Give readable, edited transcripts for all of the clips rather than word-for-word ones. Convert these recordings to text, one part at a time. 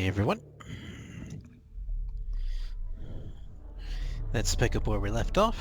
Hey everyone. Let's pick up where we left off.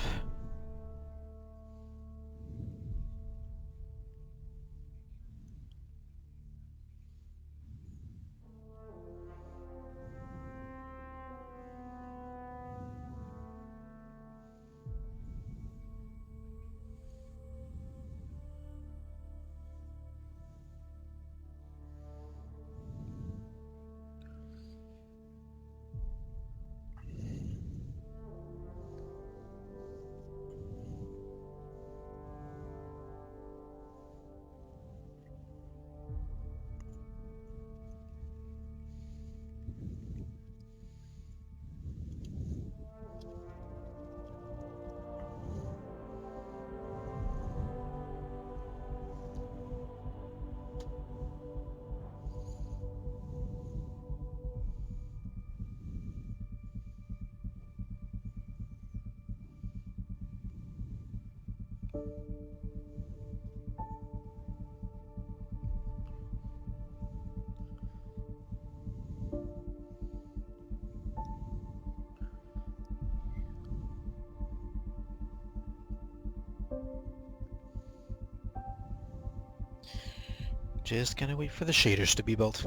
Just gonna wait for the shaders to be built.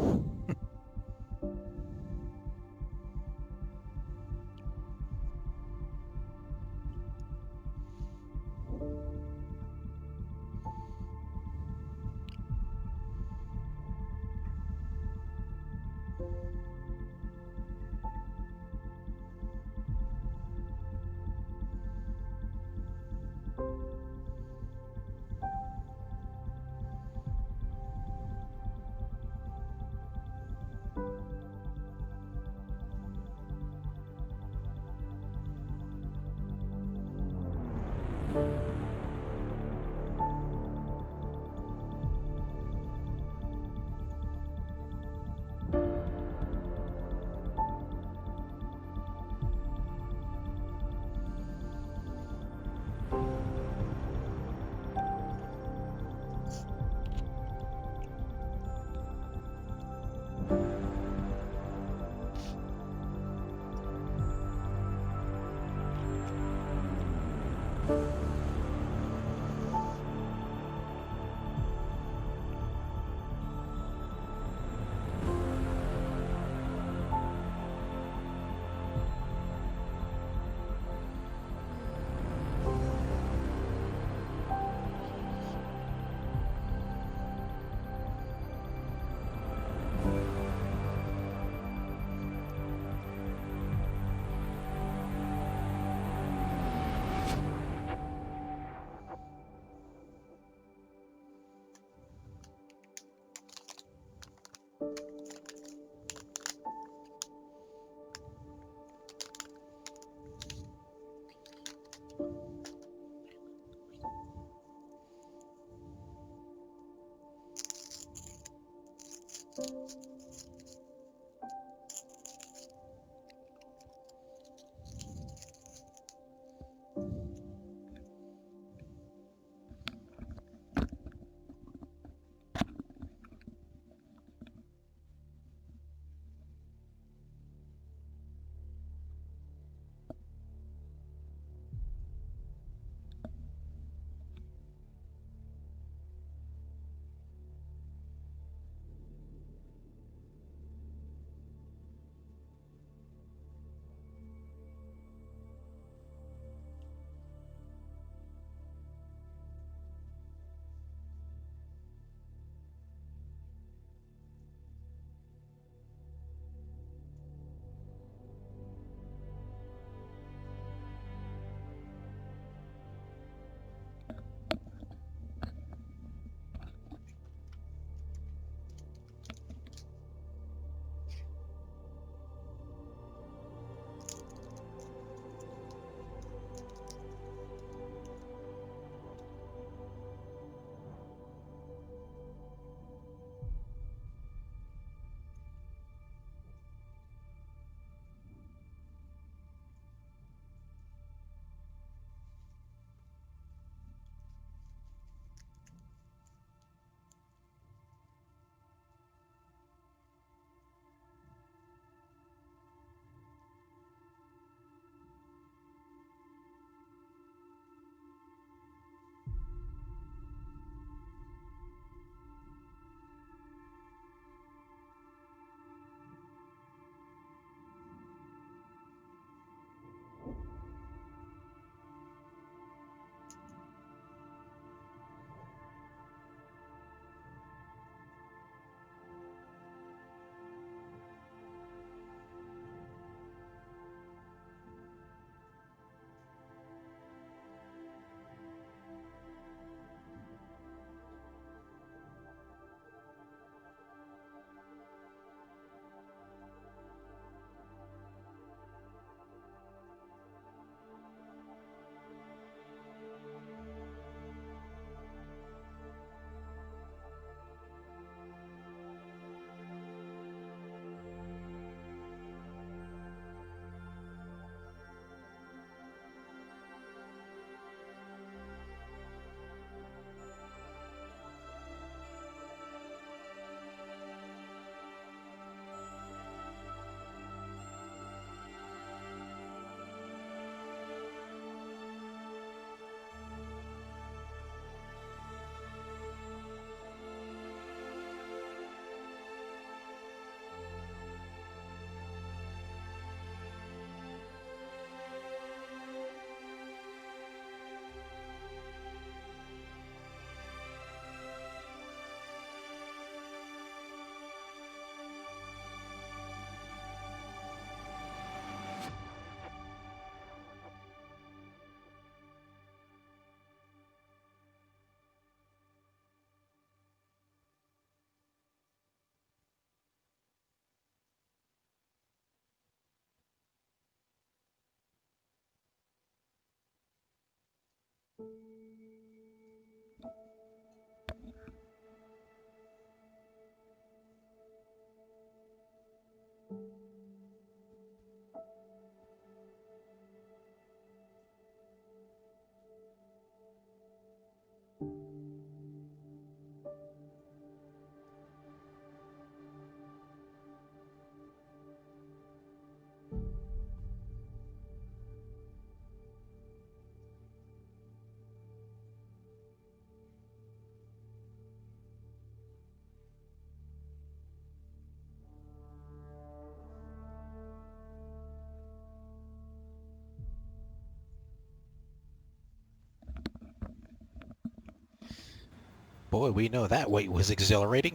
Boy, we know that wait was exhilarating.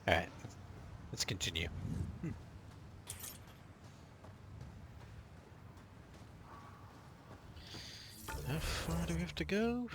Alright, let's continue. How far do we have to go?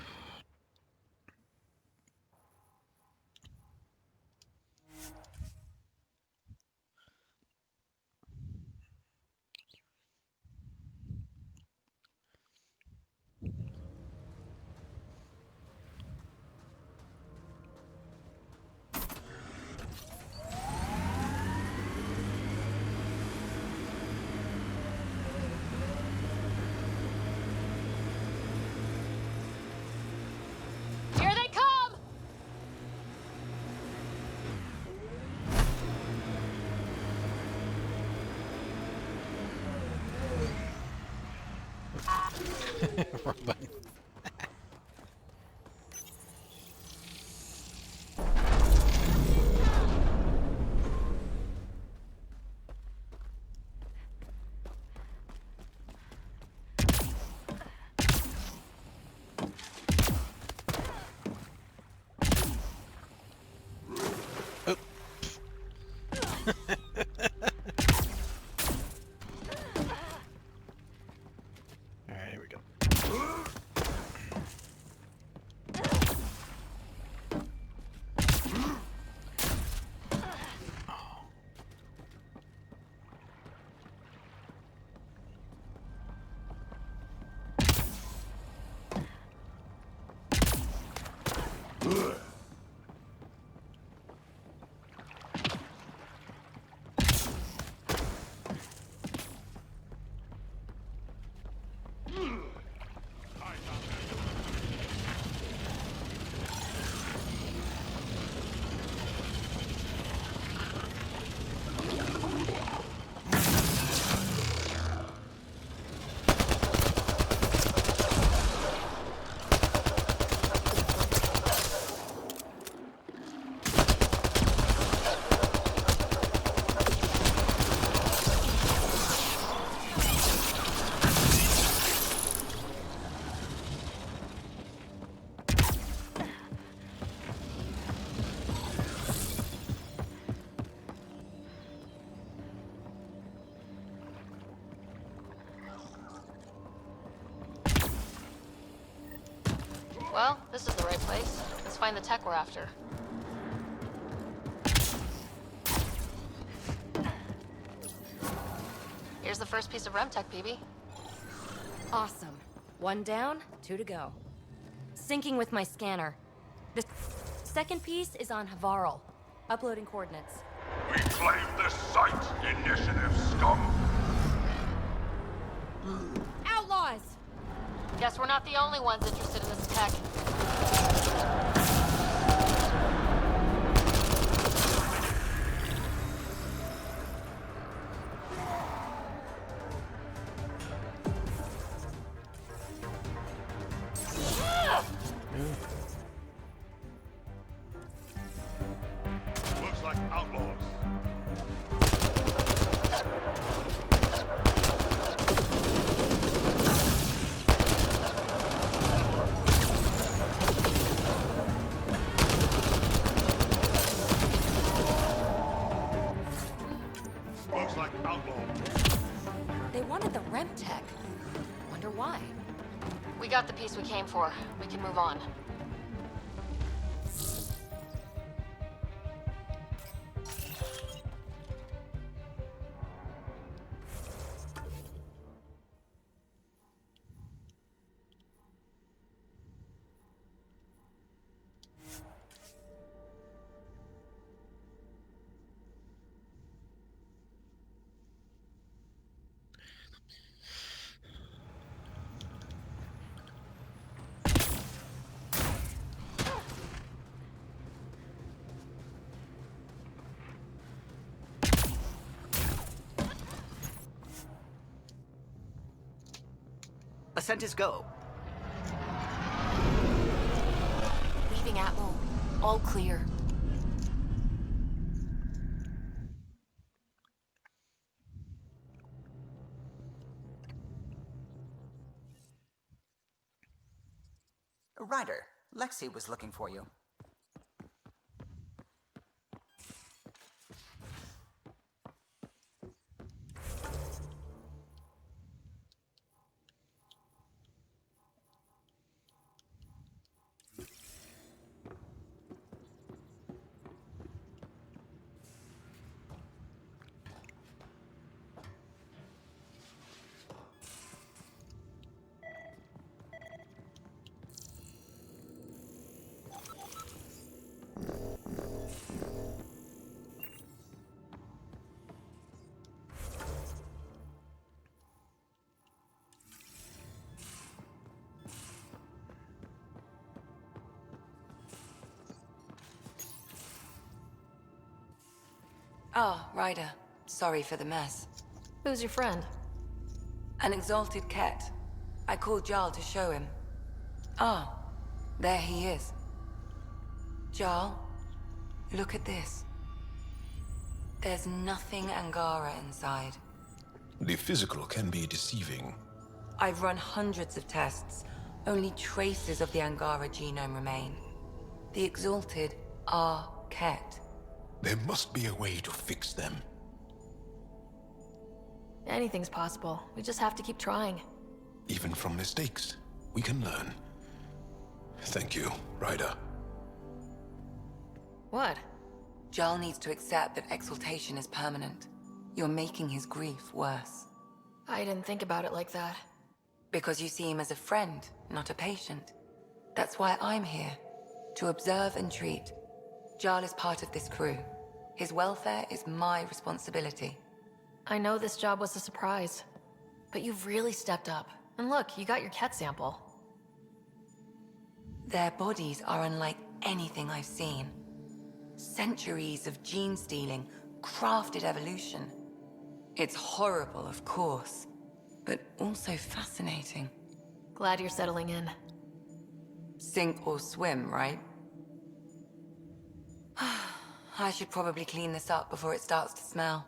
Here they come! Wrong button. Oh. Alright, here we go. Well, this is the right place. Let's find the tech we're after. Here's the first piece of REM tech, PB. Awesome. 1 down, 2 to go. Syncing with my scanner. The second piece is on Havarl. Uploading coordinates. We claim this site, initiative scum! Outlaws! Guess we're not the only ones interested in this tech. Looks like outlaws. Looks like outlaws. They wanted the REM tech. Wonder why. We got the piece we came for. We can move on. Ascent is go. Leaving Atmo. All clear. Ryder, Lexi was looking for you. Ah, Ryder. Sorry for the mess. Who's your friend? An exalted cat. I called Jarl to show him. Ah, there he is. Jarl, look at this. There's nothing Angara inside. The physical can be deceiving. I've run hundreds of tests. Only traces of the Angara genome remain. The exalted are Ket. There must be a way to fix them. Anything's possible. We just have to keep trying. Even from mistakes, we can learn. Thank you, Ryder. What? Jarl needs to accept that exaltation is permanent. You're making his grief worse. I didn't think about it like that. Because you see him as a friend, not a patient. That's why I'm here. To observe and treat. Jarl is part of this crew. His welfare is my responsibility. I know this job was a surprise, but you've really stepped up. And look, you got your cat sample. Their bodies are unlike anything I've seen. Centuries of gene stealing, crafted evolution. It's horrible, of course, but also fascinating. Glad you're settling in. Sink or swim, right? I should probably clean this up before it starts to smell.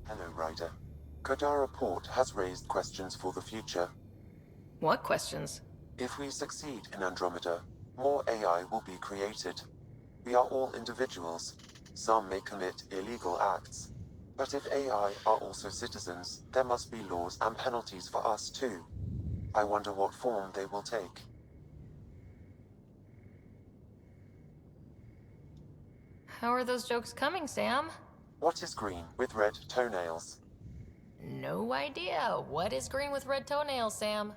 Hello, Ryder. Kodara Port has raised questions for the future. What questions? If we succeed in Andromeda, more AI will be created. We are all individuals. Some may commit illegal acts. But if AI are also citizens, there must be laws and penalties for us too. I wonder what form they will take. How are those jokes coming, Sam? What is green with red toenails? No idea. What is green with red toenails, Sam?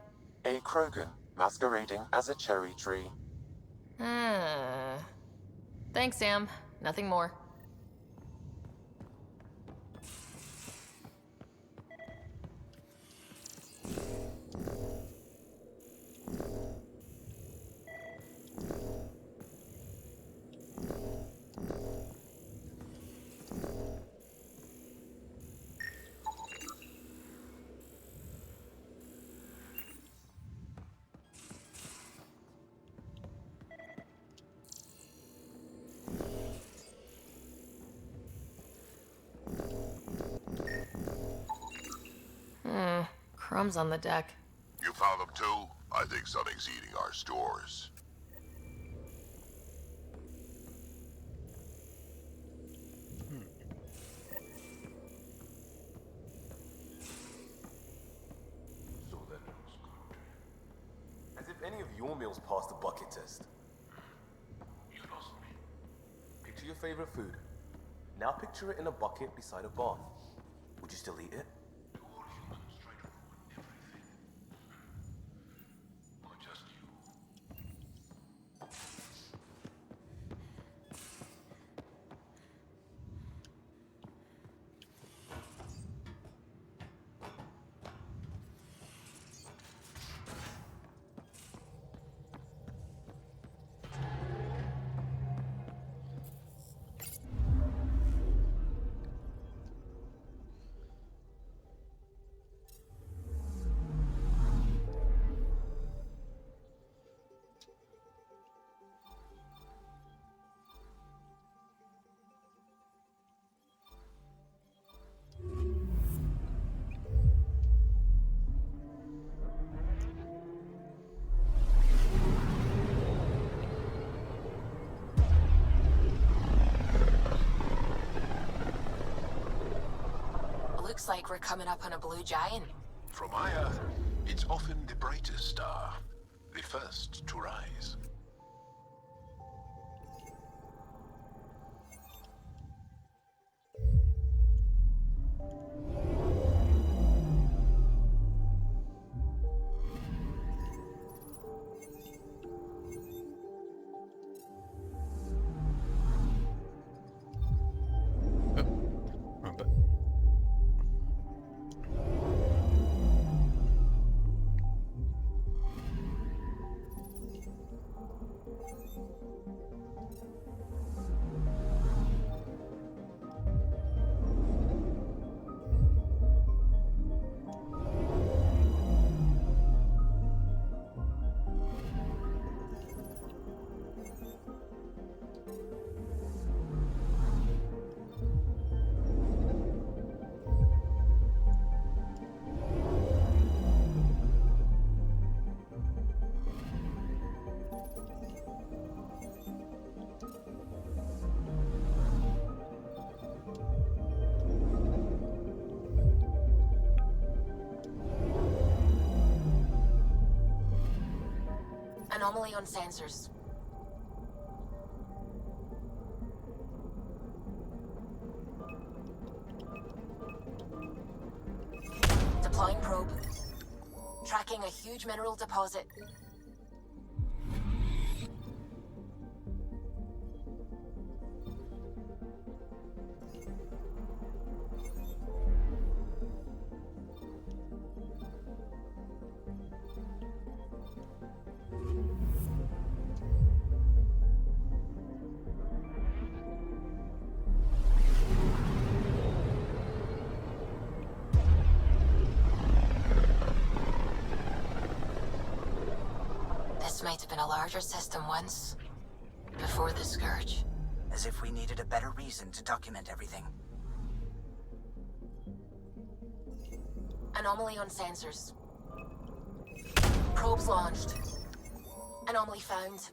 A Krogan masquerading as a cherry tree. Thanks, Sam. Nothing more. Crumbs on the deck. You found them too? I think something's eating our stores. So that looks good. As if any of your meals passed the bucket test. You lost me. Picture your favorite food. Now picture it in a bucket beside a bath. Would you still eat it? Do all humans try to ruin everything? Or just you? Looks like we're coming up on a blue giant. From my Earth, it's often the brightest star, the first to rise. Wrong button. Anomaly on sensors. Deploying probe. Tracking a huge mineral deposit. This might have been a larger system once. Before the Scourge. As if we needed a better reason to document everything. Anomaly on sensors. Probes launched. Anomaly found.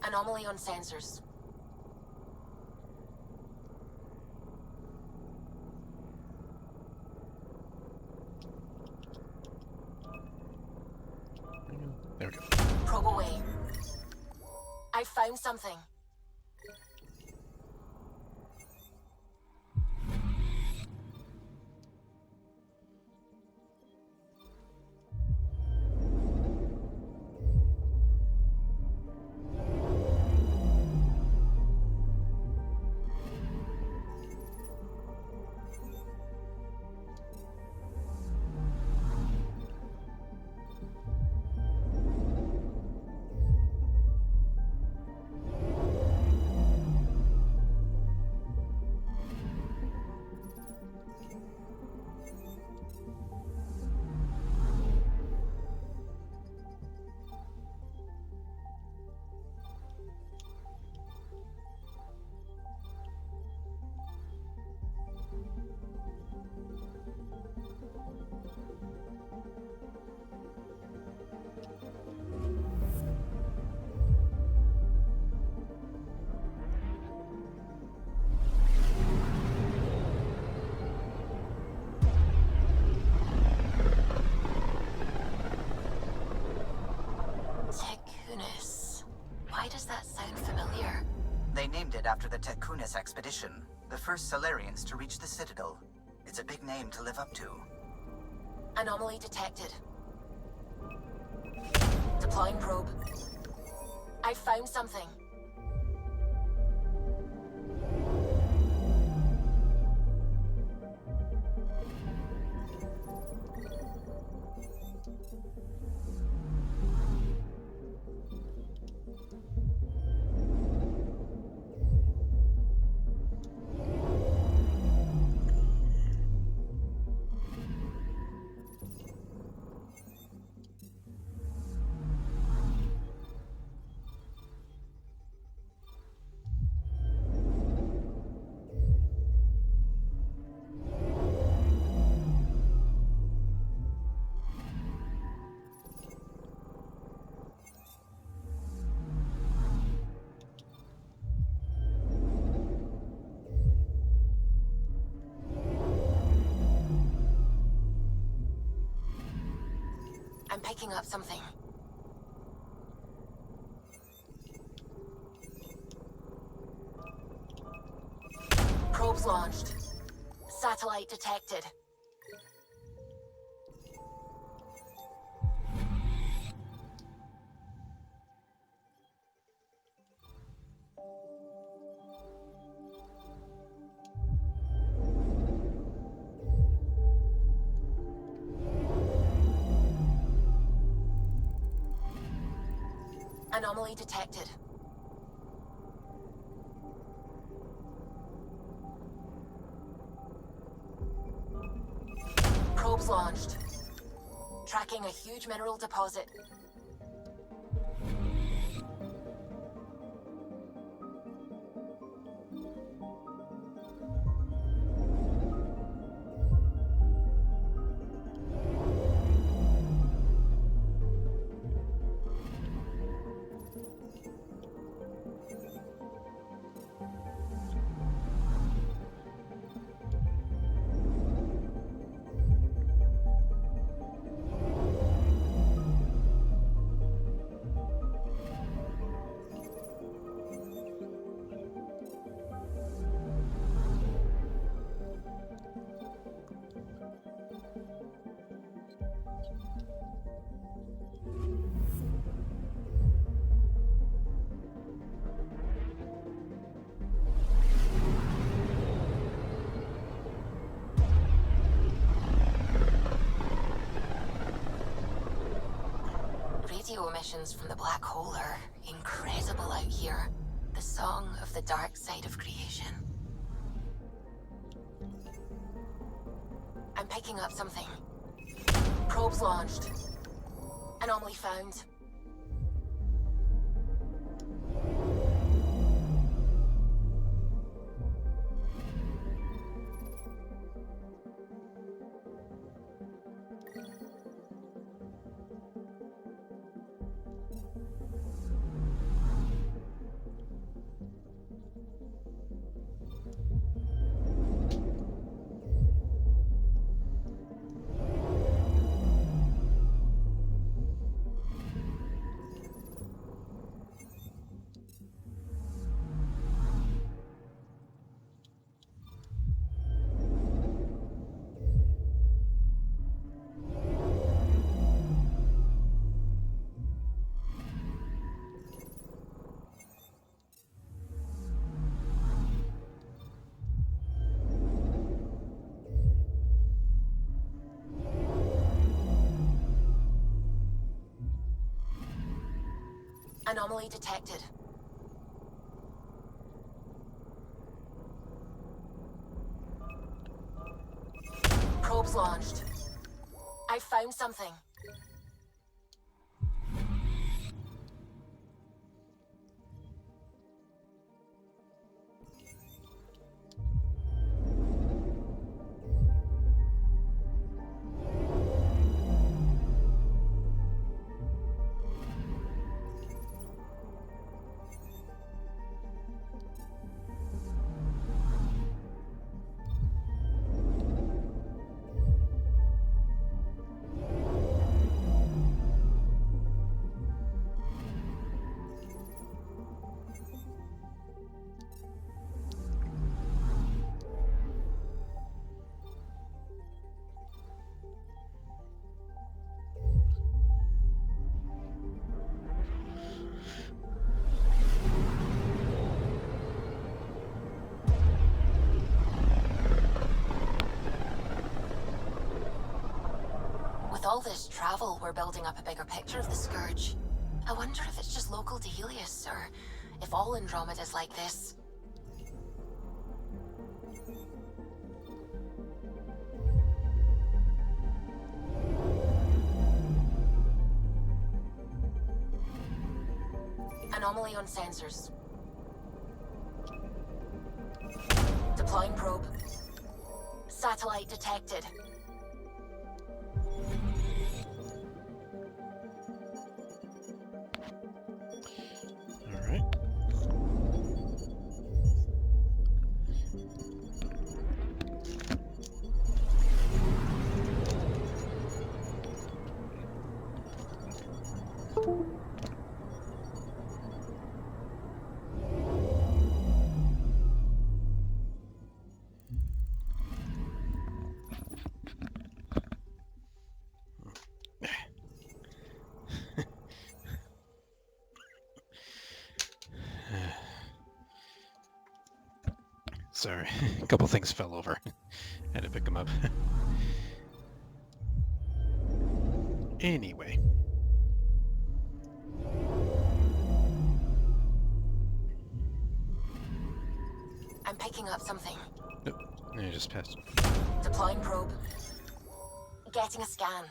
Anomaly on sensors. There we go. Probe away. I found something. Why does that sound familiar? They named it after the Tekunis expedition, the first Salarians to reach the Citadel. It's a big name to live up to. Anomaly detected. Deploying probe. I found something. I'm picking up something. Probes launched. Satellite detected. Anomaly detected. Probes launched. Tracking a huge mineral deposit. Radio emissions from the black hole are incredible out here. The song of the dark side of creation. I'm picking up something. Probes launched. Anomaly found. Anomaly detected. Probes launched. I found something. With all this travel, we're building up a bigger picture of the Scourge. I wonder if it's just local to Helios, or if all Andromeda's like this. Anomaly on sensors. Deploying probe. Satellite detected. All right. Sorry, a couple things fell over. Had to pick them up. Anyway. I'm picking up something. Nope, I just passed. Deploying probe. Getting a scan.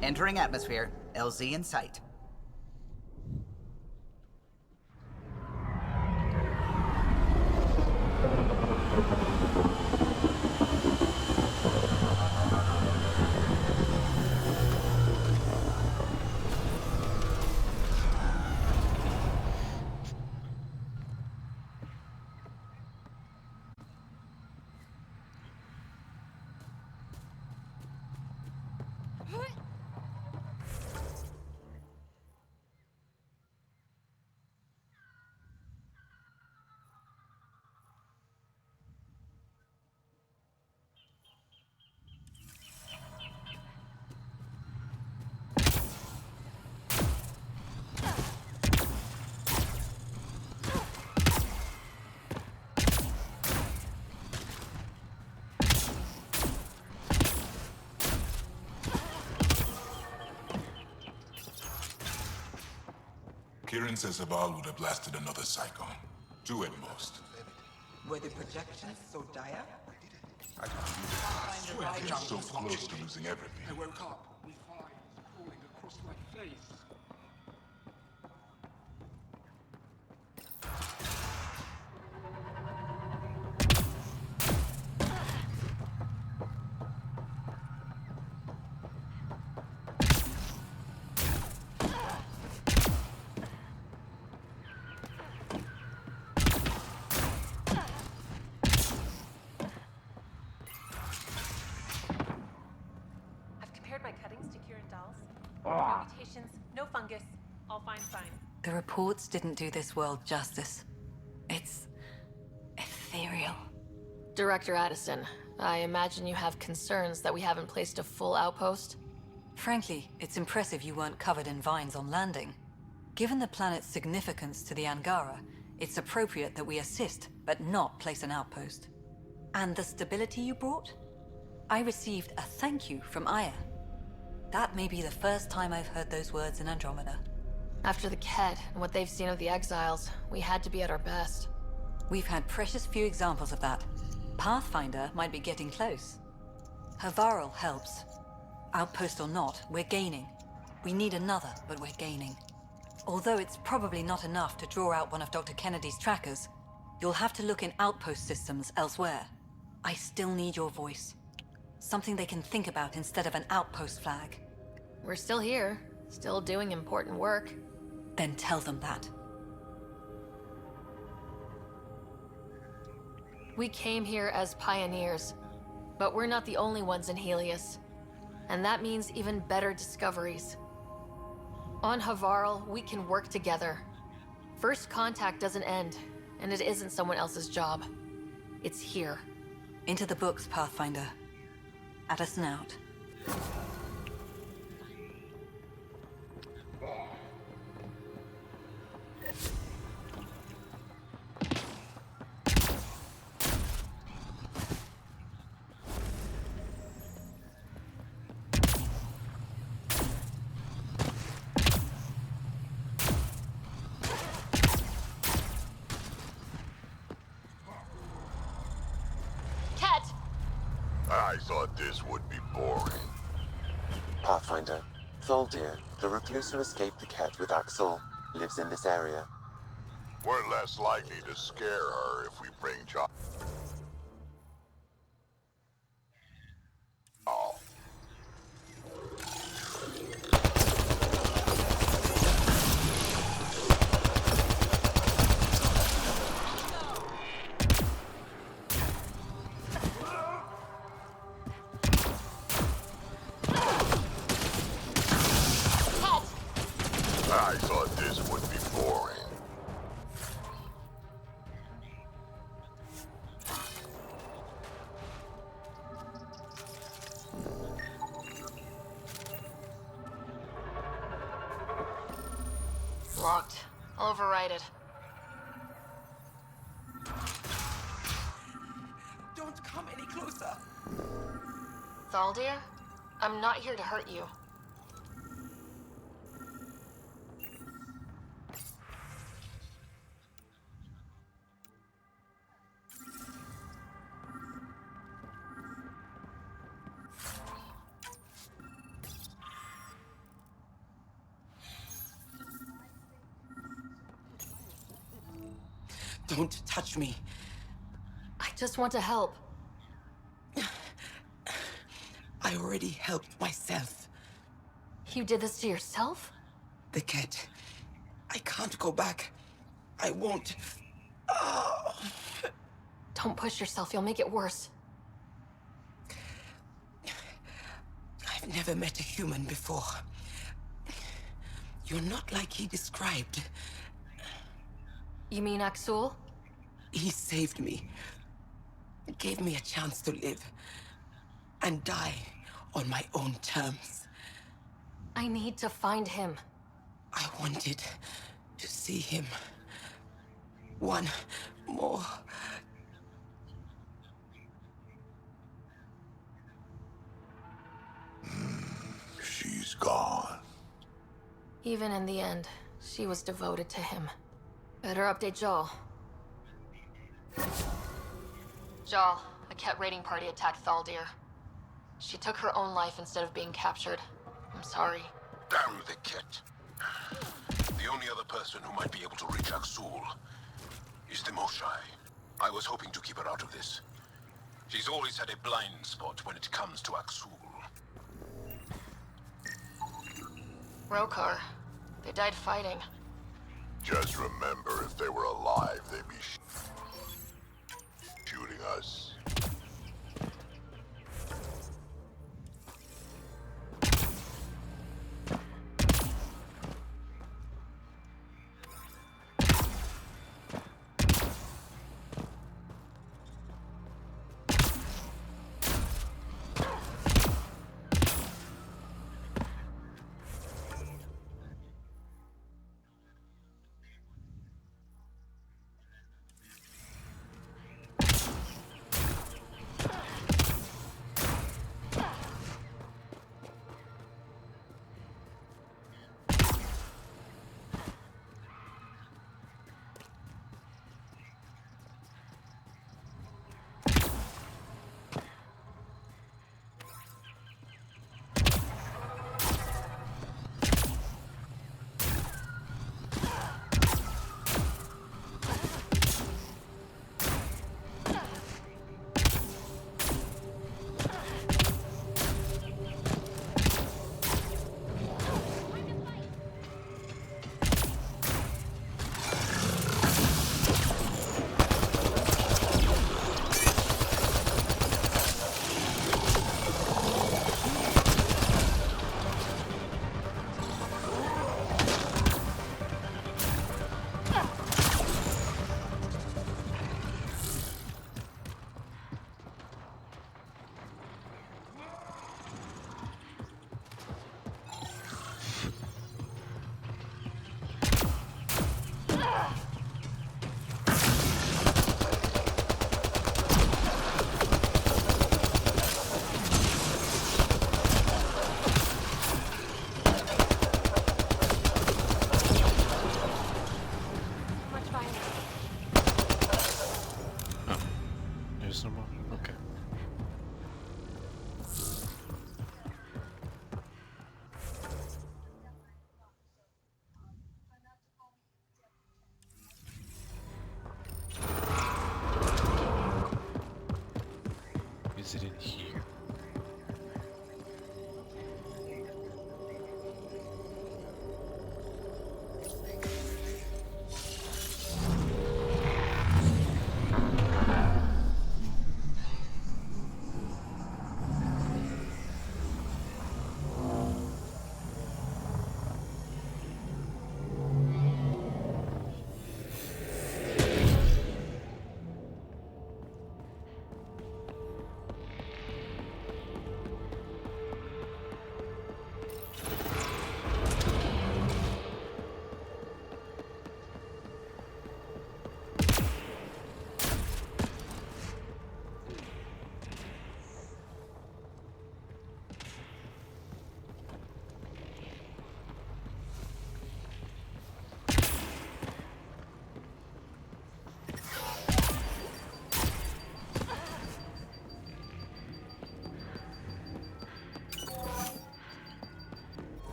Entering atmosphere. LZ in sight. Kieran says Aval would have blasted another cyclone. 2 at most. Were the projections so dire? I swear we're so close to losing everything. I woke up with flies crawling across my face. No mutations, no fungus. All fine. The reports didn't do this world justice. It's ethereal. Director Addison, I imagine you have concerns that we haven't placed a full outpost? Frankly, it's impressive you weren't covered in vines on landing. Given the planet's significance to the Angara, it's appropriate that we assist, but not place an outpost. And the stability you brought? I received a thank you from Aya. That may be the first time I've heard those words in Andromeda. After the Kett and what they've seen of the exiles, we had to be at our best. We've had precious few examples of that. Pathfinder might be getting close. Havarl helps. Outpost or not, we're gaining. We need another, but we're gaining. Although it's probably not enough to draw out one of Dr. Kennedy's trackers, you'll have to look in outpost systems elsewhere. I still need your voice. Something they can think about instead of an outpost flag. We're still here, still doing important work. Then tell them that. We came here as pioneers. But we're not the only ones in Helios. And that means even better discoveries. On Havarl, we can work together. First contact doesn't end, and it isn't someone else's job. It's here. Into the books, Pathfinder. Addison out. Cat! I thought this would be boring. Pathfinder, Zaldia, the recluse who escaped the cat with Axel, lives in this area. We're less likely to scare her if we bring John. Oh. I thought this would be boring. Locked. I'll override it. Don't come any closer. Zaldia? I'm not here to hurt you. Don't touch me. I just want to help. I already helped myself. You did this to yourself? The cat. I can't go back. I won't. Don't push yourself, you'll make it worse. I've never met a human before. You're not like he described. You mean Axul? He saved me. Gave me a chance to live. And die on my own terms. I need to find him. I wanted to see him. One more. She's gone. Even in the end, she was devoted to him. Better update Jal. Jal, a cat raiding party attacked Thaldir. She took her own life instead of being captured. I'm sorry. Damn the kit. The only other person who might be able to reach Axul is the Moshai. I was hoping to keep her out of this. She's always had a blind spot when it comes to Axul. Rokar. They died fighting. Just remember, if they were alive, they'd be shooting us.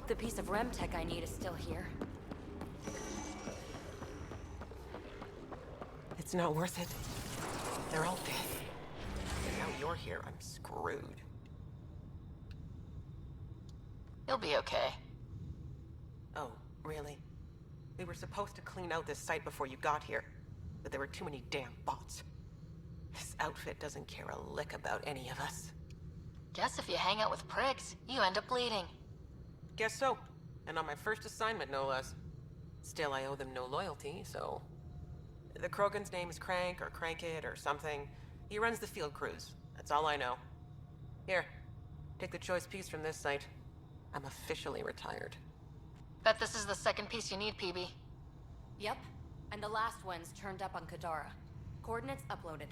hope the piece of REM tech I need is still here. It's not worth it. They're all dead. And now you're here, I'm screwed. You'll be okay. Oh, really? We were supposed to clean out this site before you got here, but there were too many damn bots. This outfit doesn't care a lick about any of us. Guess if you hang out with prigs, you end up bleeding. Guess so. And on my first assignment, no less. Still, I owe them no loyalty, so... The Krogan's name is Crank, or Crankit, or something. He runs the field crews. That's all I know. Here, take the choice piece from this site. I'm officially retired. Bet this is the second piece you need, PB. Yep, and the last one's turned up on Kadara. Coordinates uploaded.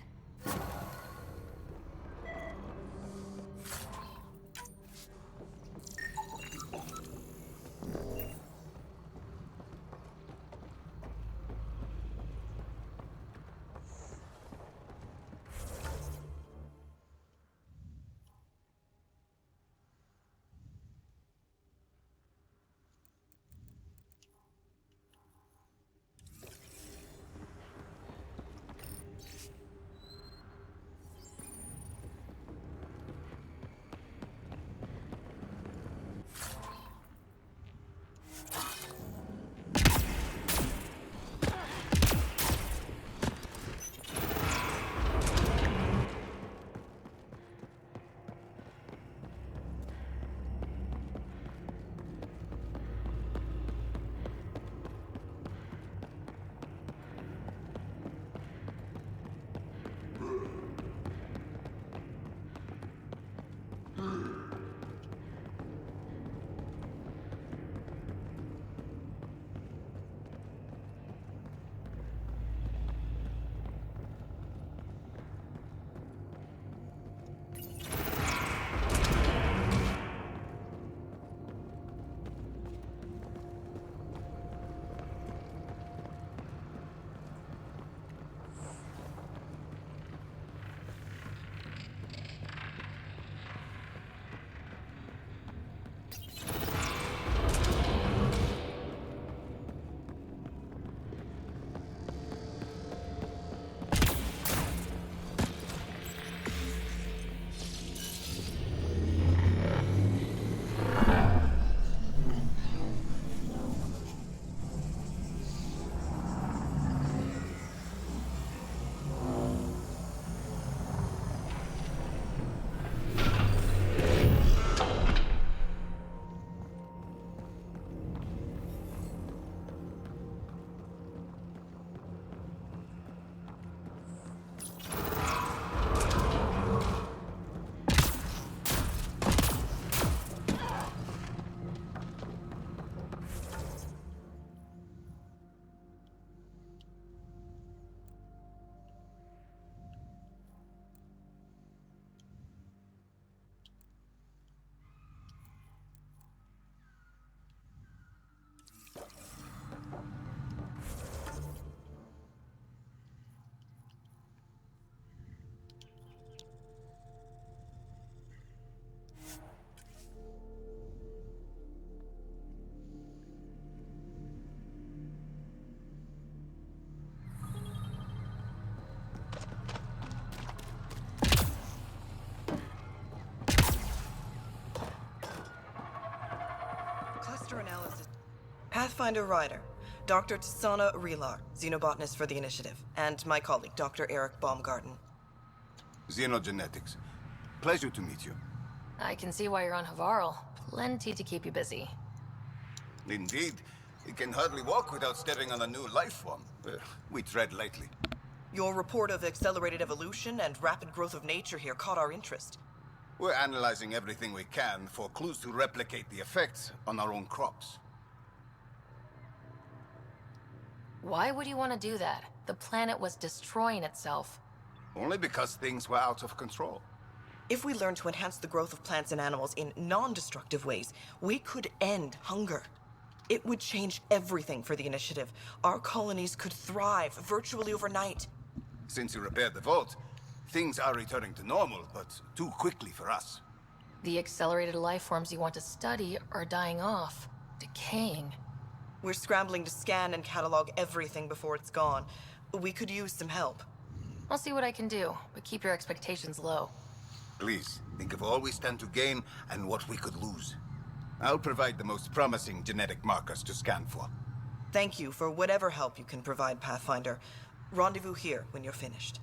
Analysis. Pathfinder Ryder, Dr. Tsana Relar, xenobotanist for the Initiative, and my colleague, Dr. Eric Baumgarten. Xenogenetics. Pleasure to meet you. I can see why you're on Havarl. Plenty to keep you busy. Indeed. We can hardly walk without stepping on a new life form. We tread lightly. Your report of accelerated evolution and rapid growth of nature here caught our interest. We're analyzing everything we can for clues to replicate the effects on our own crops. Why would you want to do that? The planet was destroying itself. Only because things were out of control. If we learn to enhance the growth of plants and animals in non-destructive ways, we could end hunger. It would change everything for the Initiative. Our colonies could thrive virtually overnight. Since you repaired the vault, things are returning to normal, but too quickly for us. The accelerated life forms you want to study are dying off, decaying. We're scrambling to scan and catalog everything before it's gone. We could use some help. I'll see what I can do, but keep your expectations low. Please, think of all we stand to gain and what we could lose. I'll provide the most promising genetic markers to scan for. Thank you for whatever help you can provide, Pathfinder. Rendezvous here when you're finished.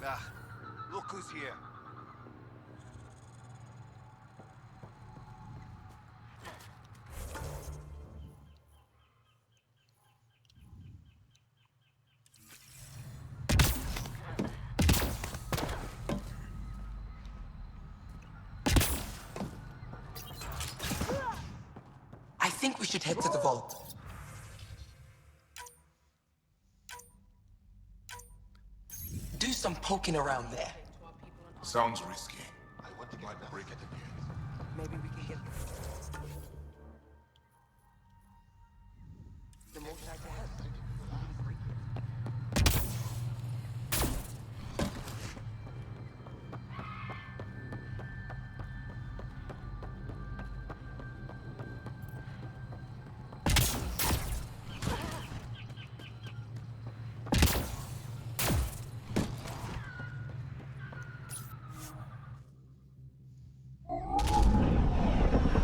Ah, look who's here. I think we should head to the vault. Do some poking around there. Sounds risky. I want to get a break at the end. Maybe we can get the most I can have.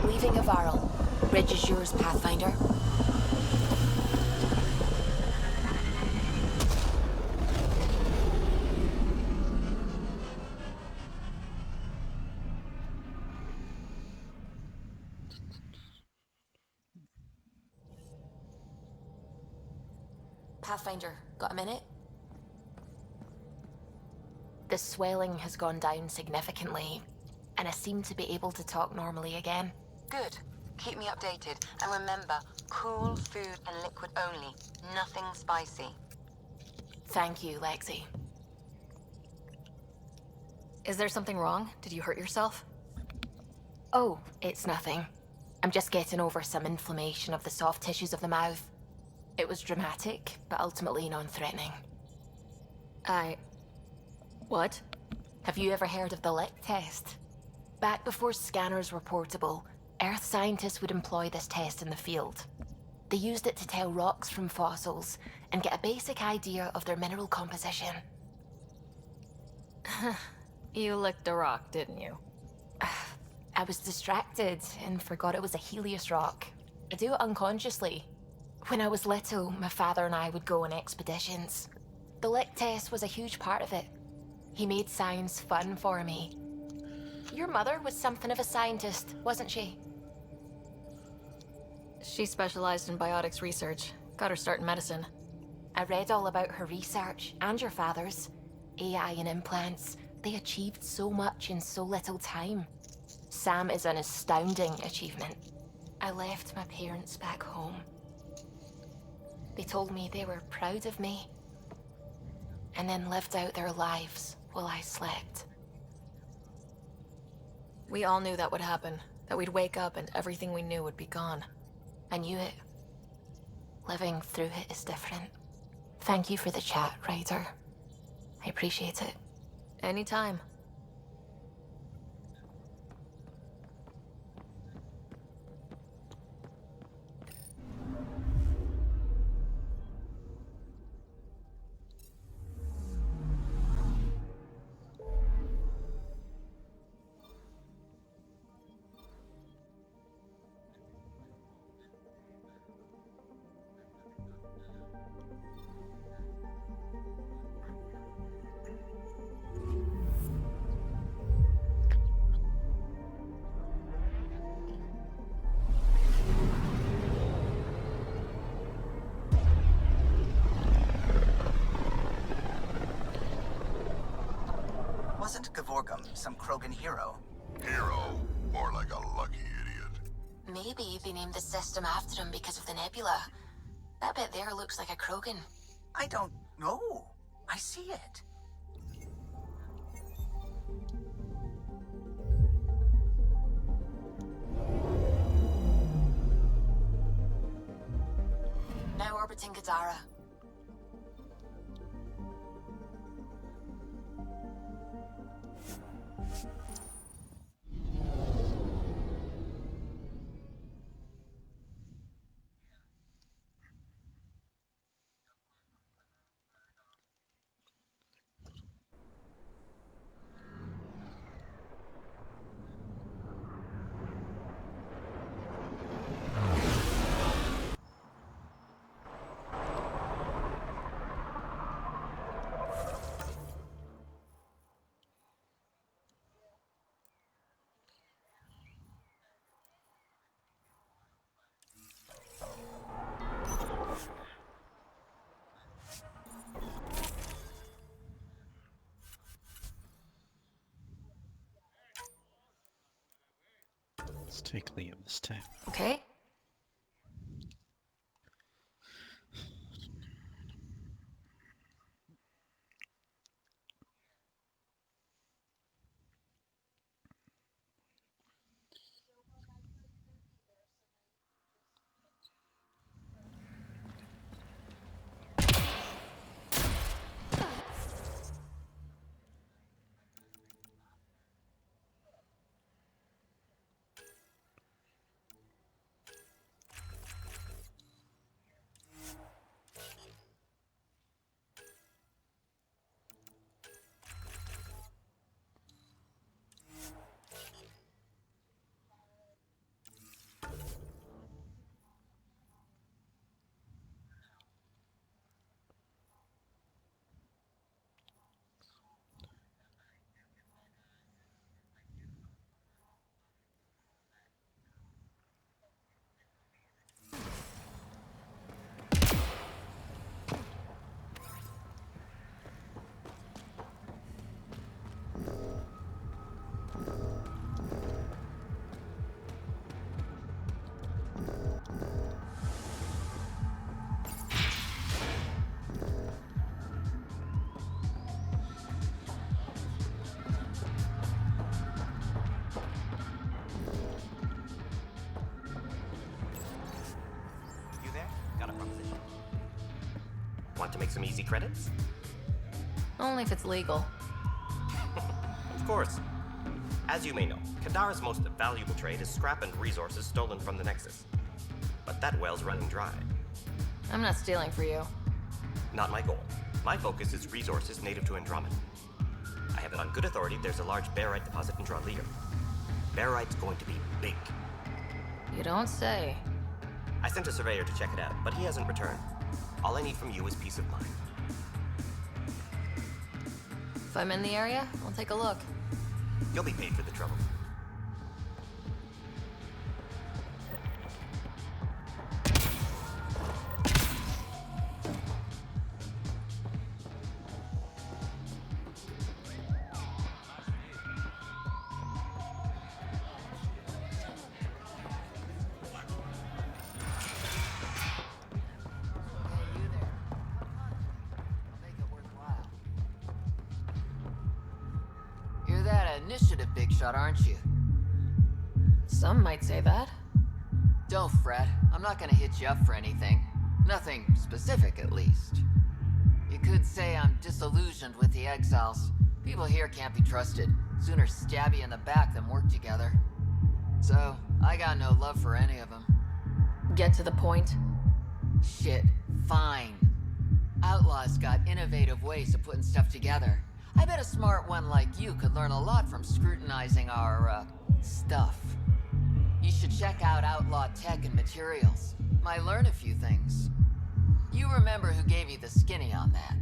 Leaving Avaril. Bridge is yours, Pathfinder. Pathfinder, got a minute? The swelling has gone down significantly, and I seem to be able to talk normally again. Good. Keep me updated. And remember, cool food and liquid only. Nothing spicy. Thank you, Lexi. Is there something wrong? Did you hurt yourself? Oh, it's nothing. I'm just getting over some inflammation of the soft tissues of the mouth. It was dramatic, but ultimately non-threatening. What? Have you ever heard of the lick test? Back before scanners were portable, Earth scientists would employ this test in the field. They used it to tell rocks from fossils and get a basic idea of their mineral composition. You licked a rock, didn't you? I was distracted and forgot it was a Helios rock. I do it unconsciously. When I was little, my father and I would go on expeditions. The lick test was a huge part of it. He made science fun for me. Your mother was something of a scientist, wasn't she? She specialized in biotics research. Got her start in medicine. I read all about her research, and your father's. AI and implants. They achieved so much in so little time. Sam is an astounding achievement. I left my parents back home. They told me they were proud of me, and then lived out their lives while I slept. We all knew that would happen. That we'd wake up and everything we knew would be gone. I knew it. Living through it is different. Thank you for the chat, Ryder. I appreciate it. Anytime. think of Orgum, some Krogan hero. Hero? More like a lucky idiot. Maybe they named the system after him because of the nebula. That bit there looks like a Krogan. I don't know. I see it. Now orbiting Gadara. Let's take Liam this time. Okay. You there? Got a proposition. Want to make some easy credits? Only if it's legal. Of course. As you may know, Kadara's most valuable trade is scrap and resources stolen from the Nexus. But that well's running dry. I'm not stealing for you. Not my goal. My focus is resources native to Andromeda. I have it on good authority there's a large barite deposit in Zaldia. Barite's going to be big. You don't say. I sent a surveyor to check it out, but he hasn't returned. All I need from you is peace of mind. If I'm in the area, I'll take a look. You'll be paid for the trouble. You're that initiative big shot, aren't you? Some might say that. Don't fret. I'm not gonna hit you up for anything. Nothing specific, at least. You could say I'm disillusioned with the exiles. People here can't be trusted. Sooner stab you in the back than work together. So, I got no love for any of them. Get to the point. Shit, fine. Outlaws got innovative ways of putting stuff together. I bet a smart one like you could learn a lot from scrutinizing our, stuff. You should check out Outlaw Tech and Materials. Might learn a few things. You remember who gave you the skinny on that.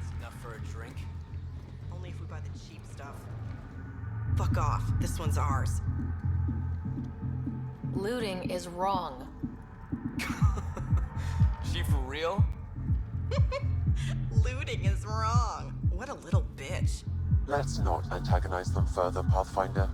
It's enough for a drink. Only if we buy the cheap stuff. Fuck off. this one's ours. Looting is wrong. She for real? Looting is wrong. What a little bitch. Let's not antagonize them further, Pathfinder.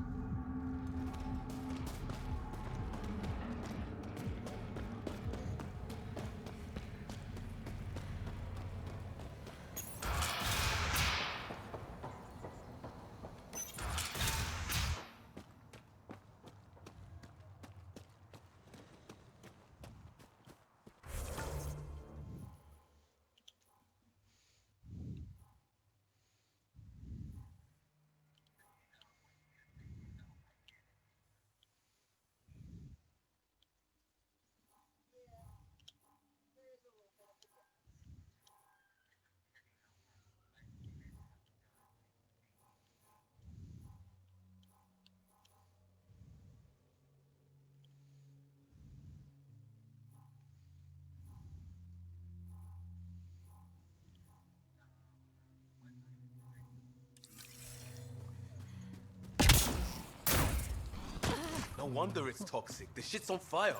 No wonder it's toxic. The shit's on fire.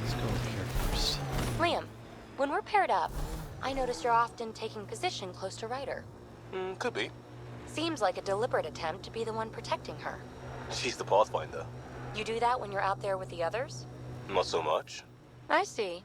Let's go over here first. Liam, when we're paired up, I notice you're often taking position close to Ryder. Could be. Seems like a deliberate attempt to be the one protecting her. She's the Pathfinder. You do that when you're out there with the others? Not so much. I see.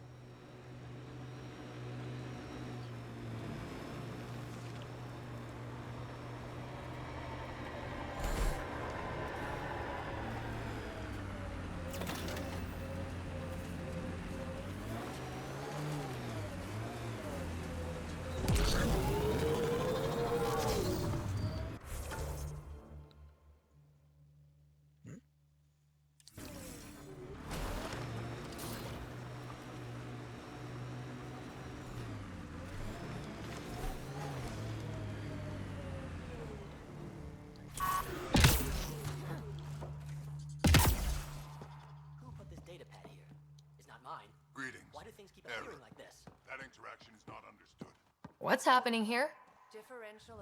What's happening here?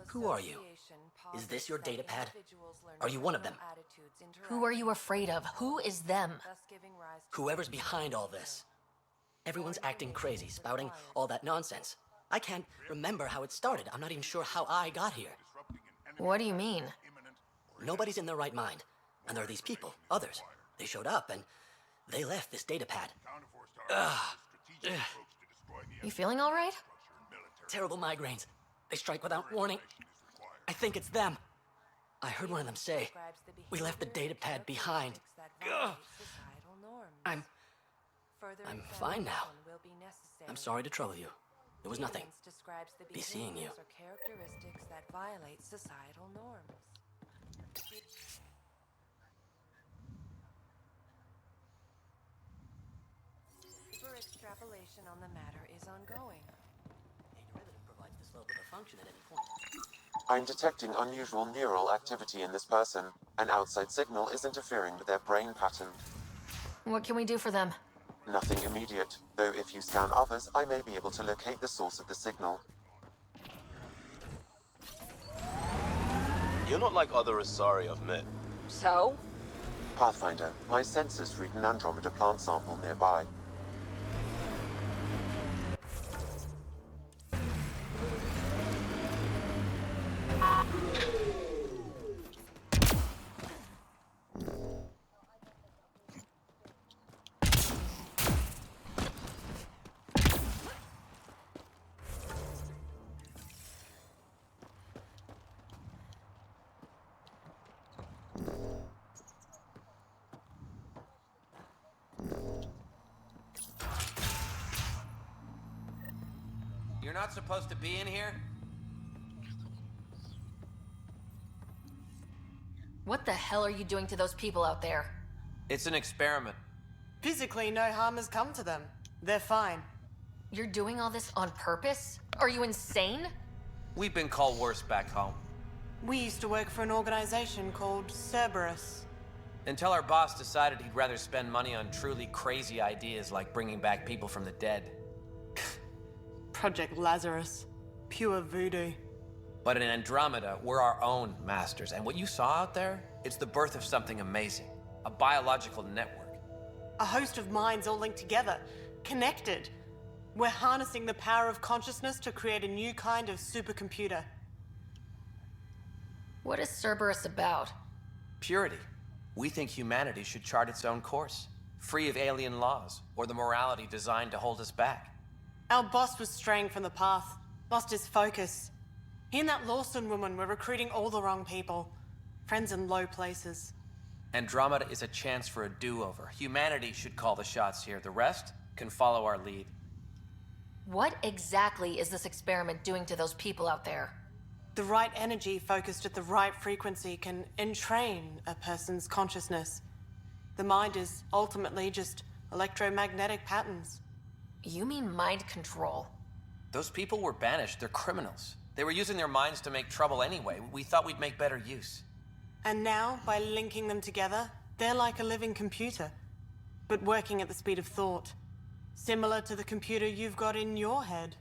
Who are you? Is this your datapad? Are you one of them? Who are you afraid of? Who is them? Whoever's behind all this. Everyone's acting crazy, spouting all that nonsense. I can't remember how it started. I'm not even sure how I got here. What do you mean? Nobody's in their right mind. And there are these people, others. They showed up and they left this datapad. Ugh. You feeling all right? Terrible migraines. They strike without warning. I think it's them. I heard one of them say, "We left the datapad behind." Ugh. I'm fine now. I'm sorry to trouble you. It was nothing. Be seeing you. Characteristics that violate societal norms. Deeper extrapolation on the matter is ongoing. A derivative provides the slope of a function at any point. I'm detecting unusual neural activity in this person. An outside signal is interfering with their brain pattern. What can we do for them? Nothing immediate, though if you scan others, I may be able to locate the source of the signal. You're not like other Asari I've met. So? Pathfinder, my sensors read an Andromeda plant sample nearby. You're not supposed to be in here? What the hell are you doing to those people out there? It's an experiment. Physically, no harm has come to them. They're fine. You're doing all this on purpose? Are you insane? We've been called worse back home. We used to work for an organization called Cerberus. Until our boss decided he'd rather spend money on truly crazy ideas like bringing back people from the dead. Project Lazarus. Pure voodoo. But in Andromeda, we're our own masters, and what you saw out there, it's the birth of something amazing. A biological network. A host of minds all linked together, connected. We're harnessing the power of consciousness to create a new kind of supercomputer. What is Cerberus about? Purity. We think humanity should chart its own course, free of alien laws, or the morality designed to hold us back. Our boss was straying from the path, lost his focus. He and that Lawson woman were recruiting all the wrong people. Friends in low places. Andromeda is a chance for a do-over. Humanity should call the shots here. The rest can follow our lead. What exactly is this experiment doing to those people out there? The right energy focused at the right frequency can entrain a person's consciousness. The mind is ultimately just electromagnetic patterns. You mean mind control? Those people were banished. They're criminals. They were using their minds to make trouble anyway. We thought we'd make better use. And now, by linking them together, they're like a living computer, but working at the speed of thought. Similar to the computer you've got in your head.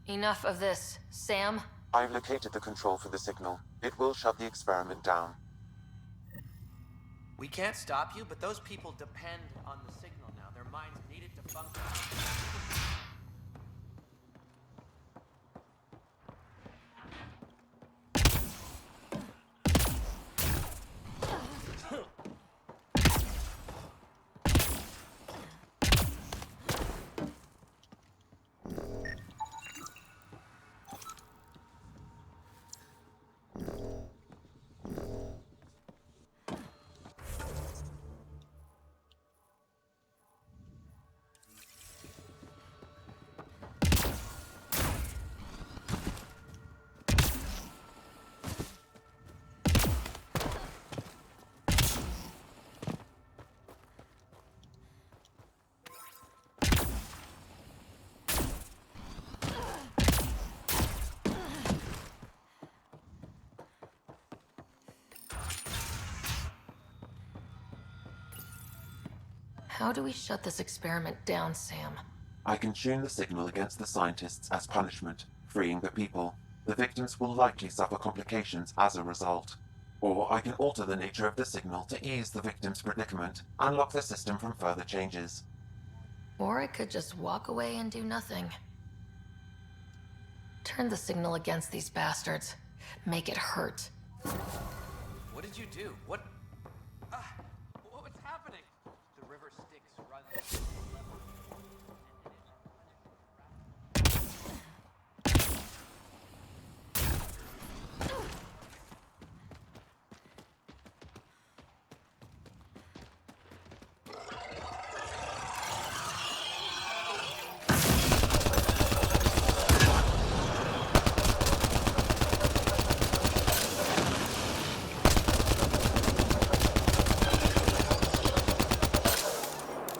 Enough of this. Sam? I've located the control for the signal. It will shut the experiment down. We can't stop you, but those people depend on the signal now. Their minds need it to function. How do we shut this experiment down, Sam? I can tune the signal against the scientists as punishment, freeing the people. The victims will likely suffer complications as a result. Or I can alter the nature of the signal to ease the victim's predicament, unlock the system from further changes. Or I could just walk away and do nothing. Turn the signal against these bastards. Make it hurt. What did you do? What's happening? The river Styx runs.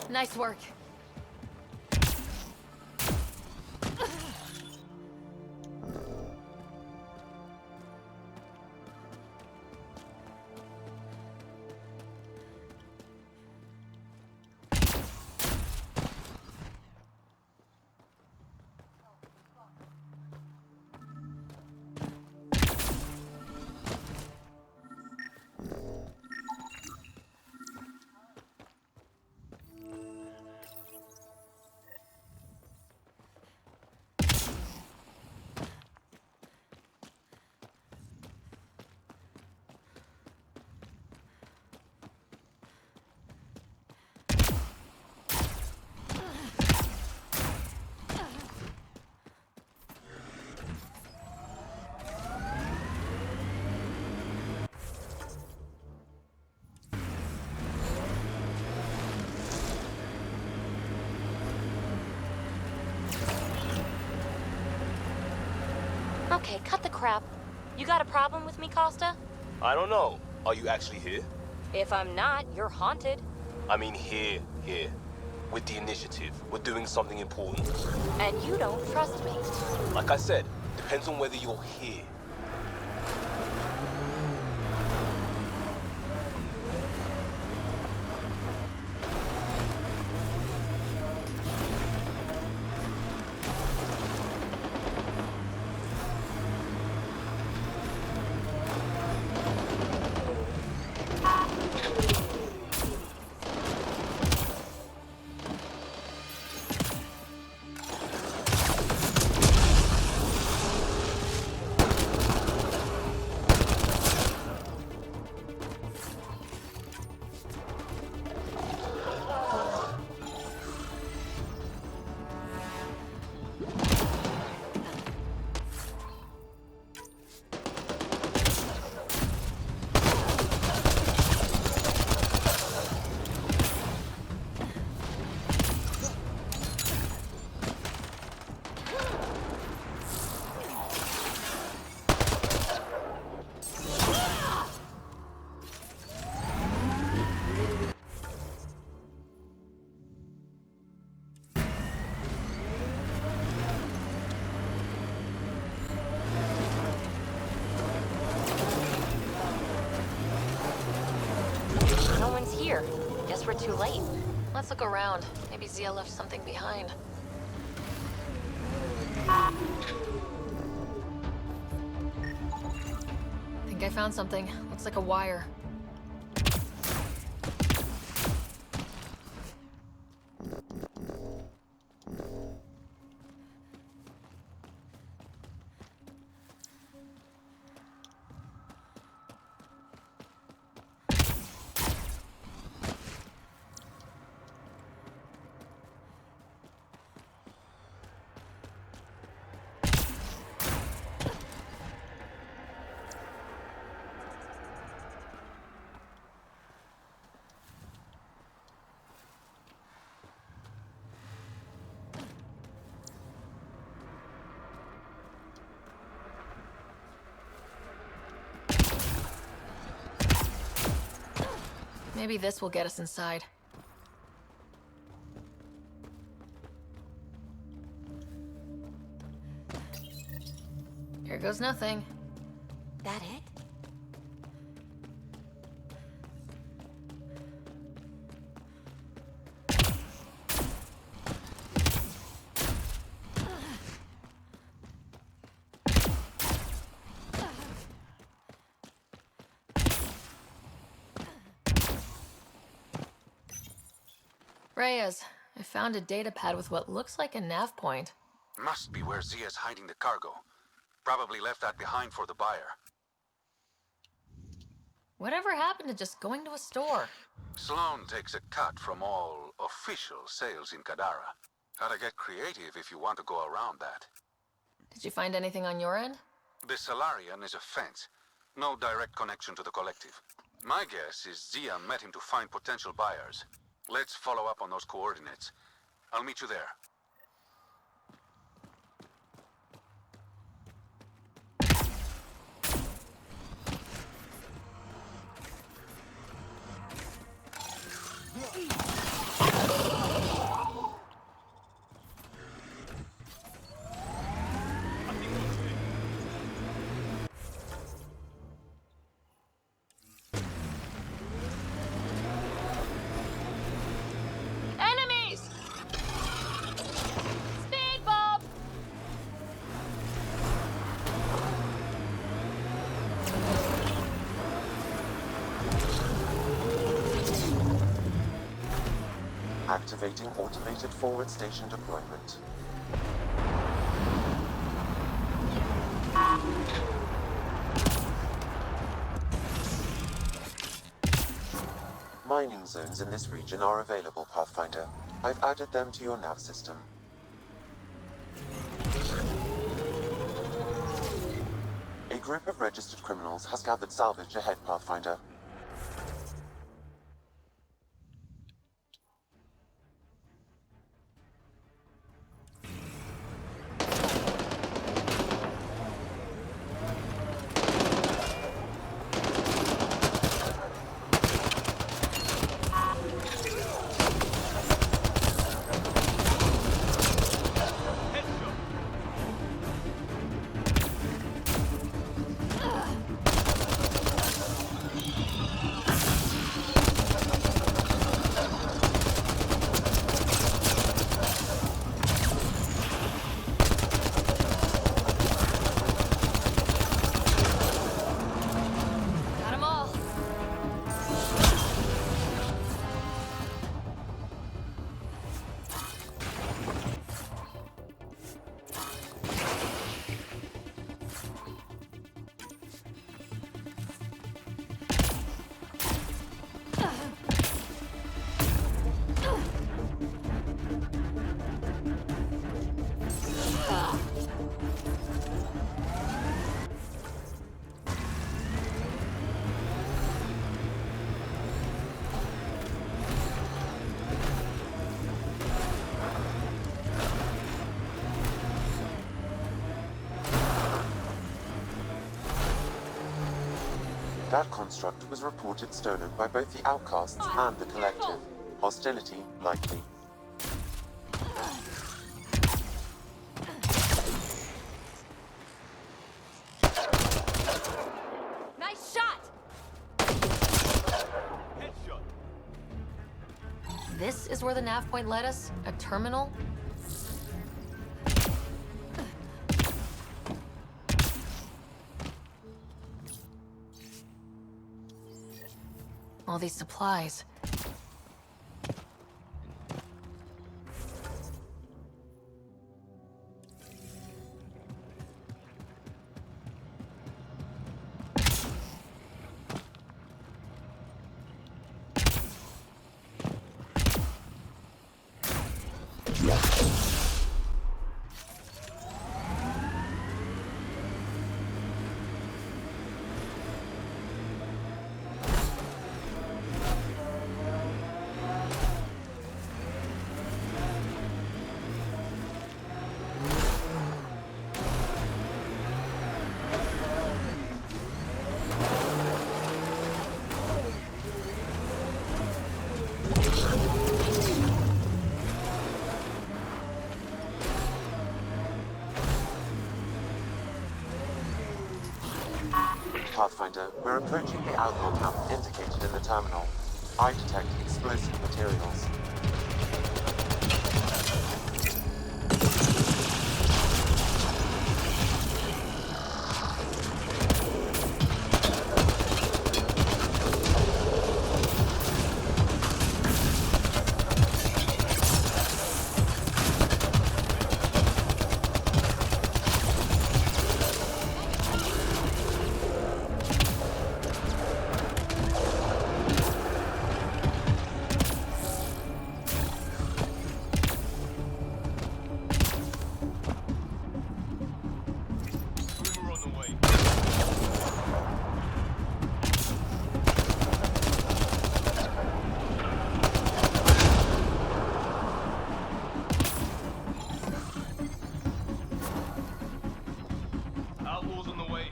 Nice work. Okay, cut the crap. You got a problem with me, Costa? I don't know. Are you actually here? If I'm not, you're haunted. I mean here. With the initiative. We're doing something important. And you don't trust me. Like I said, depends on whether you're here. No one's here. Guess we're too late. Let's look around. Maybe Zia left something behind. Think I found something. Looks like a wire. Maybe this will get us inside. Here goes nothing. That it? Reyes, I found a data pad with what looks like a nav point. Must be where Zia's hiding the cargo. Probably left that behind for the buyer. Whatever happened to just going to a store? Sloan takes a cut from all official sales in Kadara. Gotta get creative if you want to go around that. Did you find anything on your end? The Salarian is a fence. No direct connection to the collective. My guess is Zia met him to find potential buyers. Let's follow up on those coordinates. I'll meet you there. Enemies! Speed bump! Activating automated forward station deployment. Mining zones in this region are available, Pathfinder. I've added them to your nav system. A group of registered criminals has gathered salvage ahead, Pathfinder. That construct was reported stolen by both the Outcasts and the Collective. Hostility likely. Nice shot! Headshot. This is where the nav point led us? A terminal? All these supplies. Pathfinder, we're approaching the outlaw camp indicated in the terminal. I detect explosive materials. Outlaws on the way.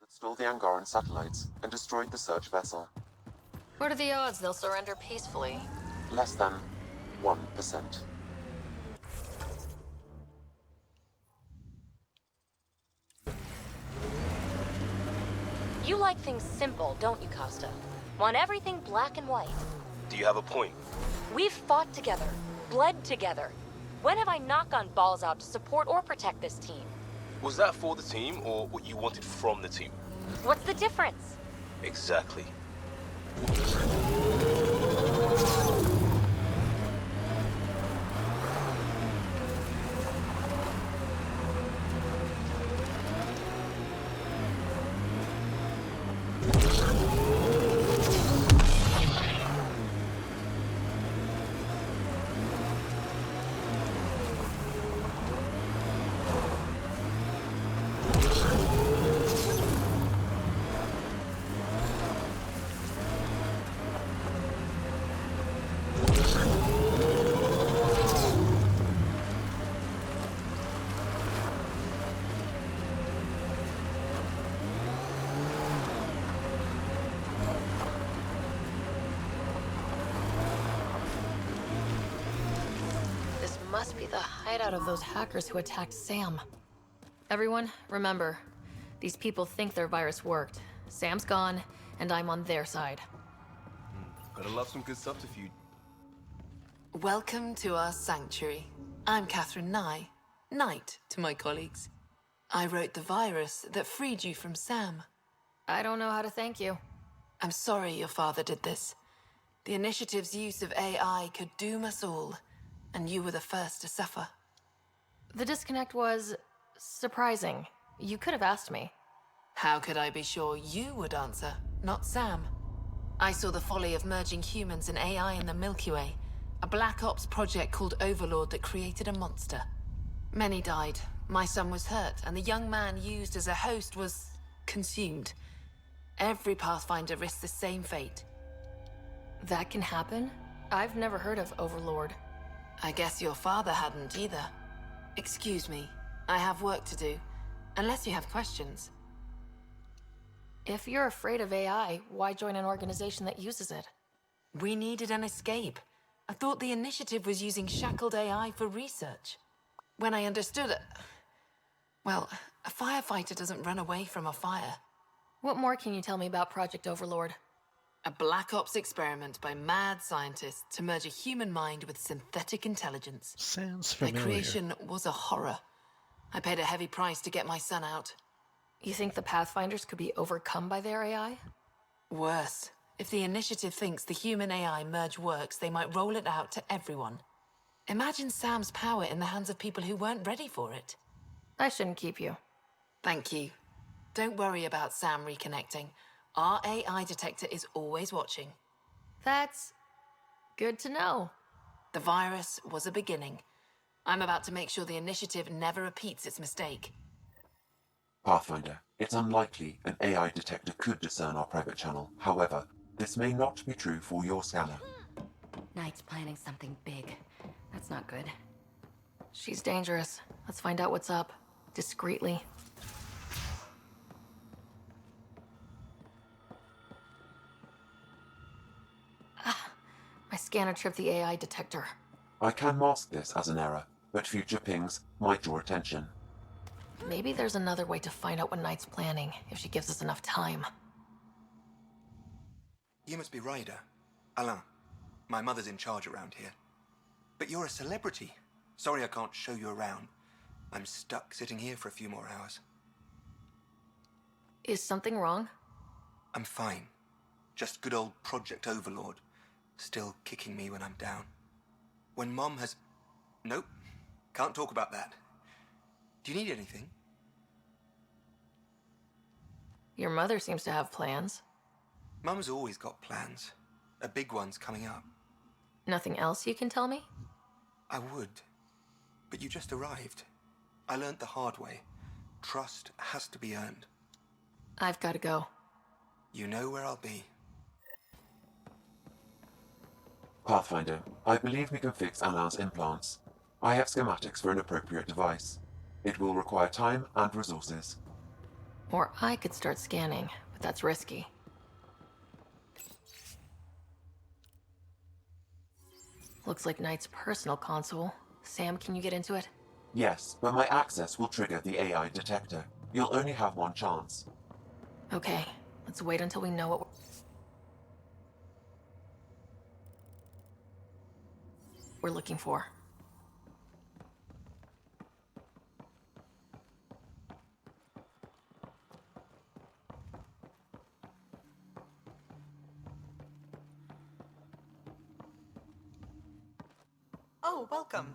Stole the Angaran satellites and destroyed the search vessel. What are the odds they'll surrender peacefully? Less than 1%. You like things simple, don't you, Costa? Want everything black and white. Do you have a point? We've fought together, bled together. When have I not gone balls out to support or protect this team? Was that for the team or what you wanted from the team? What's the difference? Exactly. hideout of those hackers who attacked Sam. Everyone, remember, these people think their virus worked. Sam's gone, and I'm on their side. Gotta love some good subterfuge. Welcome to our sanctuary. I'm Catherine Nye, Knight to my colleagues. I wrote the virus that freed you from Sam. I don't know how to thank you. I'm sorry your father did this. The Initiative's use of AI could doom us all, and you were the first to suffer. The disconnect was surprising. You could have asked me. How could I be sure you would answer, not Sam? I saw the folly of merging humans and AI in the Milky Way, a Black Ops project called Overlord that created a monster. Many died. My son was hurt, and the young man used as a host was consumed. Every Pathfinder risks the same fate. That can happen? I've never heard of Overlord. I guess your father hadn't either. Excuse me, I have work to do. Unless you have questions. If you're afraid of AI, why join an organization that uses it? We needed an escape. I thought the Initiative was using shackled AI for research. When I understood it... Well, a firefighter doesn't run away from a fire. What more can you tell me about Project Overlord? A Black Ops experiment by mad scientists to merge a human mind with synthetic intelligence. Sounds familiar. Their creation was a horror. I paid a heavy price to get my son out. You think the Pathfinders could be overcome by their AI? Worse. If the Initiative thinks the human-AI merge works, they might roll it out to everyone. Imagine Sam's power in the hands of people who weren't ready for it. I shouldn't keep you. Thank you. Don't worry about Sam reconnecting. Our AI detector is always watching. That's good to know. The virus was a beginning. I'm about to make sure the Initiative never repeats its mistake. Pathfinder, it's unlikely an AI detector could discern our private channel. However, this may not be true for your scanner. Knight's planning something big. That's not good. She's dangerous. Let's find out what's up. Discreetly. My scanner tripped the AI detector. I can mask this as an error, but future pings might draw attention. Maybe there's another way to find out what Knight's planning, if she gives us enough time. You must be Ryder. Alain. My mother's in charge around here. But you're a celebrity. Sorry I can't show you around. I'm stuck sitting here for a few more hours. Is something wrong? I'm fine. Just good old Project Overlord. Still kicking me when I'm down. When Mom has... Nope. Can't talk about that. Do you need anything? Your mother seems to have plans. Mum's always got plans. A big one's coming up. Nothing else you can tell me? I would. But you just arrived. I learned the hard way. Trust has to be earned. I've got to go. You know where I'll be. Pathfinder, I believe we can fix Alain's implants. I have schematics for an appropriate device. It will require time and resources. Or I could start scanning, but that's risky. Looks like Knight's personal console. Sam, can you get into it? Yes, but my access will trigger the AI detector. You'll only have one chance. Okay, let's wait until we know what we're looking for. Oh, welcome.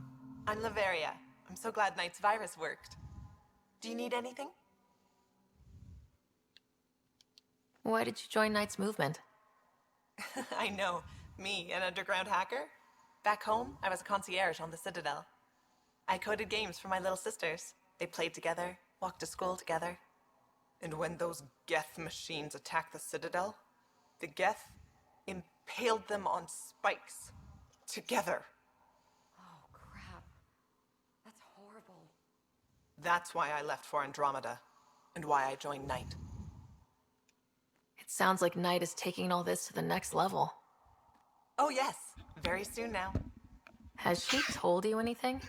I'm Laveria. I'm so glad Knight's virus worked. Do you need anything? Why did you join Knight's movement? I know. Me, an underground hacker? Back home, I was a concierge on the Citadel. I coded games for my little sisters. They played together, walked to school together. And when those Geth machines attacked the Citadel, the Geth impaled them on spikes. Together. Oh, crap. That's horrible. That's why I left for Andromeda, and why I joined Knight. It sounds like Knight is taking all this to the next level. Oh yes, very soon now. Has she told you anything?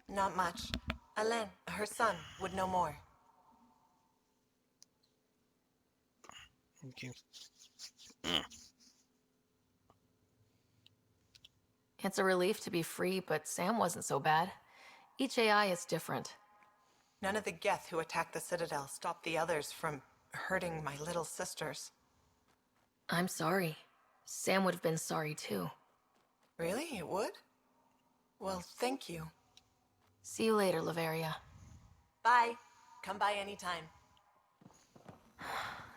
Not much. Alain, her son, would know more. Thank you. It's a relief to be free, but Sam wasn't so bad. Each AI is different. None of the Geth who attacked the Citadel stopped the others from hurting my little sisters. I'm sorry. Sam would have been sorry too. Really? It would? Well, thank you. See you later, Laveria. Bye. Come by anytime.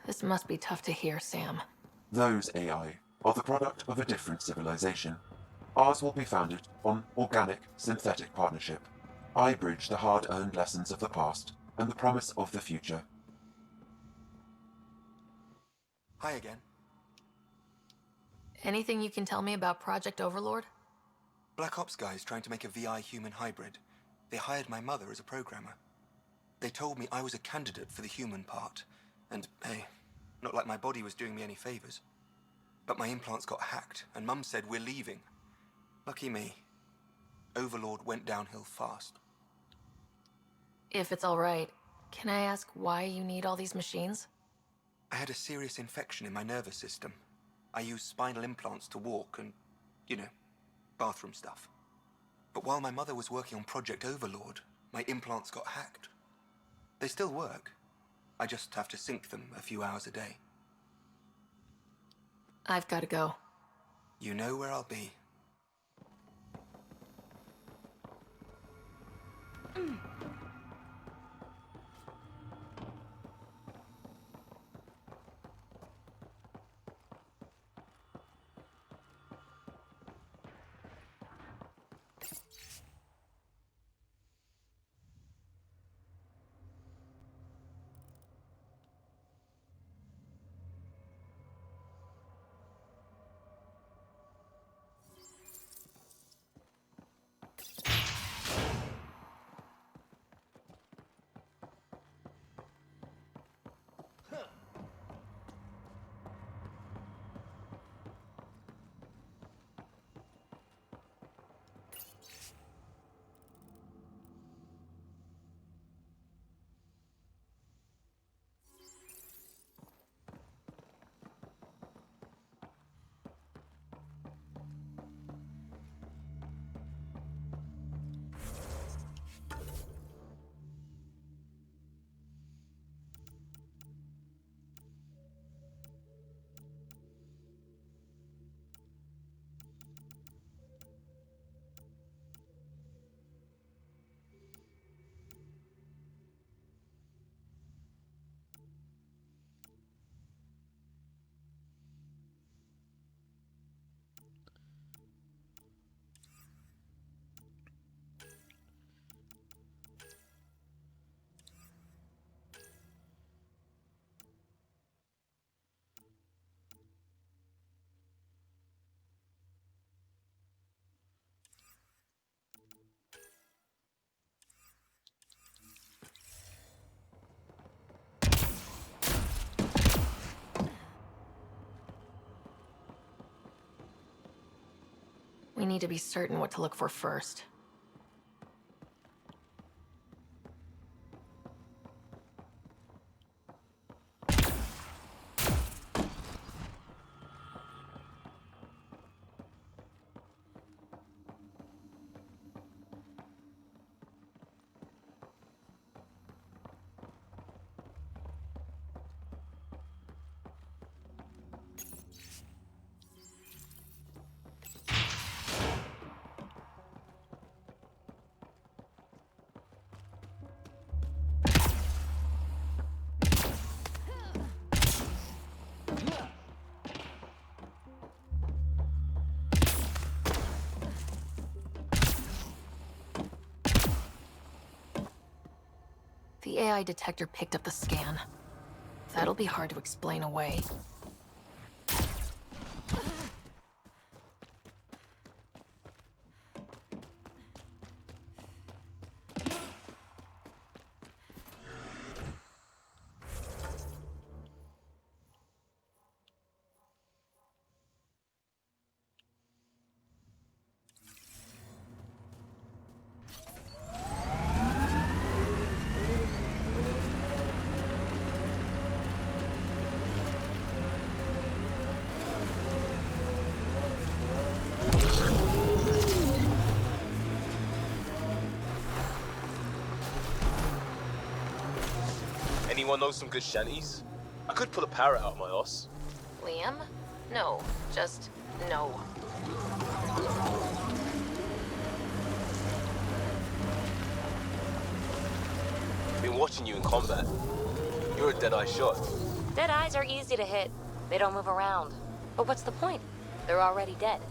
This must be tough to hear, Sam. Those AI are the product of a different civilization. Ours will be founded on organic, synthetic partnership. I bridge the hard-earned lessons of the past and the promise of the future. Hi again. Anything you can tell me about Project Overlord? Black Ops guys trying to make a VI human hybrid. They hired my mother as a programmer. They told me I was a candidate for the human part. And, hey, not like my body was doing me any favors. But my implants got hacked, and Mum said we're leaving. Lucky me. Overlord went downhill fast. If it's all right, can I ask why you need all these machines? I had a serious infection in my nervous system. I used spinal implants to walk and, you know, bathroom stuff. But while my mother was working on Project Overlord, my implants got hacked. They still work. I just have to sync them a few hours a day. I've got to go. You know where I'll be. We need to be certain what to look for first. The AI detector picked up the scan. That'll be hard to explain away. Anyone know some good shanties? I could pull a parrot out of my ass. Liam? No, just no. Been watching you in combat. You're a dead-eye shot. Dead eyes are easy to hit. They don't move around. But what's the point? They're already dead.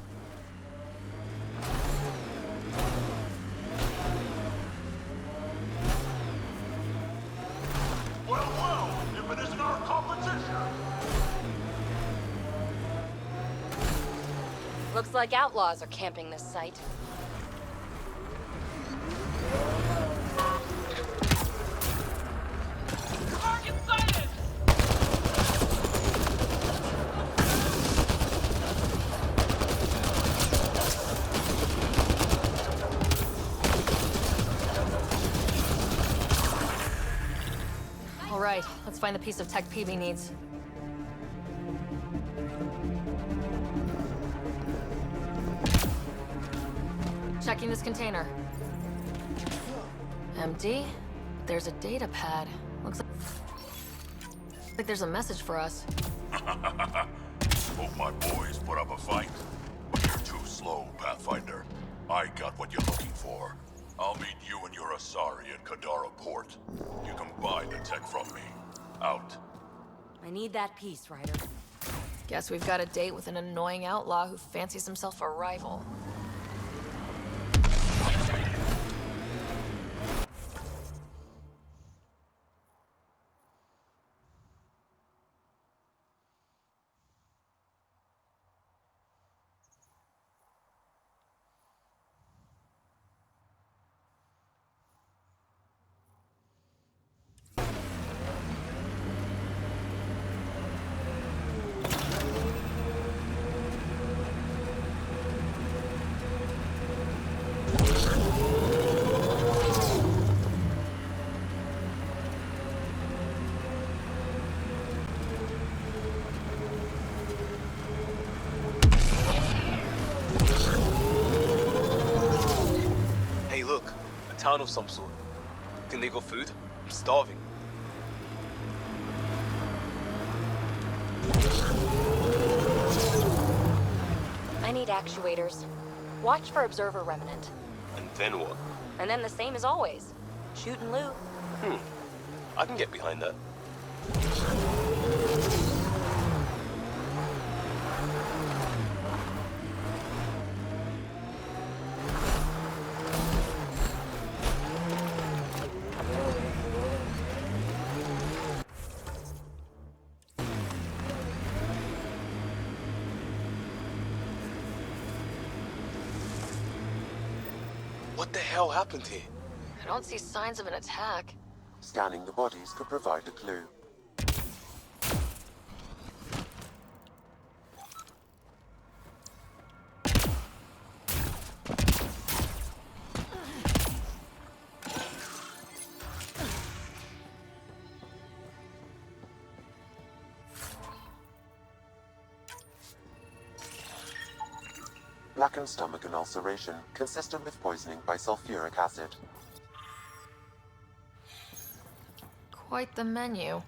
Well, if it isn't our competition! Looks like outlaws are camping this site. All right, let's find the piece of tech PB needs. Checking this container. Empty. There's a data pad. Looks like there's a message for us. Hope my boys put up a fight. But you're too slow, Pathfinder. I got what you're looking for. I'll meet you and your Asari at Kadara Port. You can buy the tech from me. Out. I need that piece, Ryder. Guess we've got a date with an annoying outlaw who fancies himself a rival. Hey, look. A town of some sort. Can they go food? I'm starving. I need actuators. Watch for Observer Remnant. And then what? And then the same as always. Shoot and loot. I can get behind that. What the hell happened here? I don't see signs of an attack. Scanning the bodies could provide a clue. Blackened stomach and ulceration, consistent with poisoning by sulfuric acid. Quite the menu.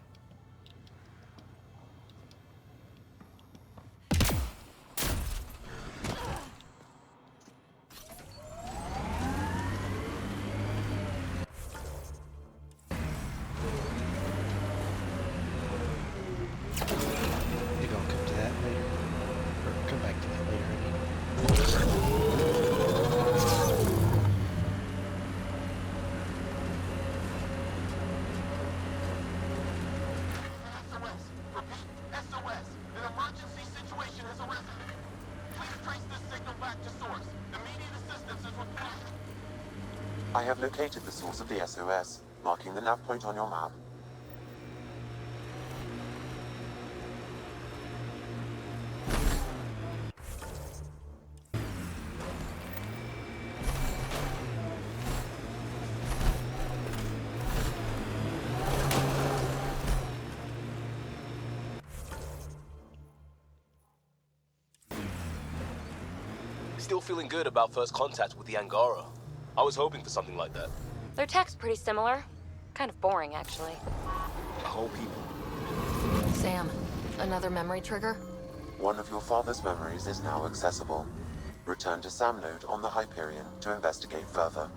You're gonna come to that later. Or come back to that later, I mean. I have located the source of the SOS, marking the nav point on your map. Still feeling good about first contact with the Angara. I was hoping for something like that. Their tech's pretty similar. Kind of boring, actually. A whole people. Sam, another memory trigger? One of your father's memories is now accessible. Return to Sam Node on the Hyperion to investigate further.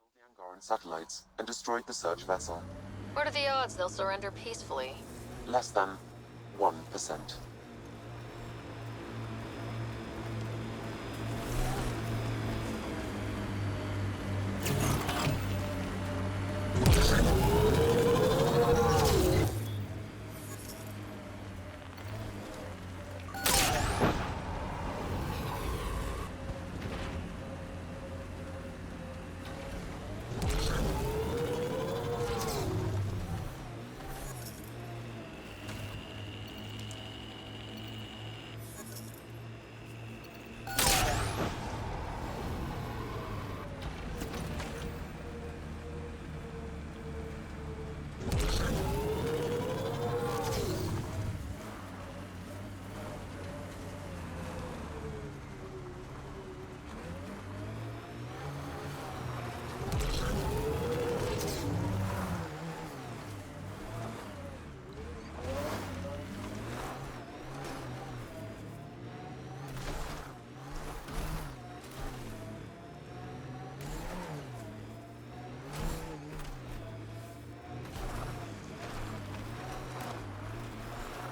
The Angaran satellites and destroyed the search vessel. What are the odds they'll surrender peacefully? Less than 1%.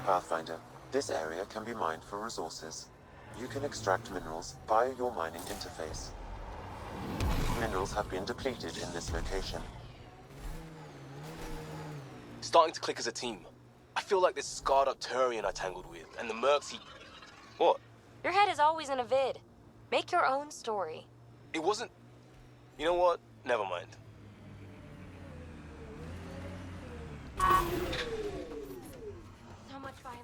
Pathfinder, this area can be mined for resources. You can extract minerals via your mining interface. Minerals have been depleted in this location. Starting to click as a team. I feel like this scarred up Turian I tangled with, and the mercs he... What? Your head is always in a vid. Make your own story. It wasn't... You know what? Never mind. So much violence.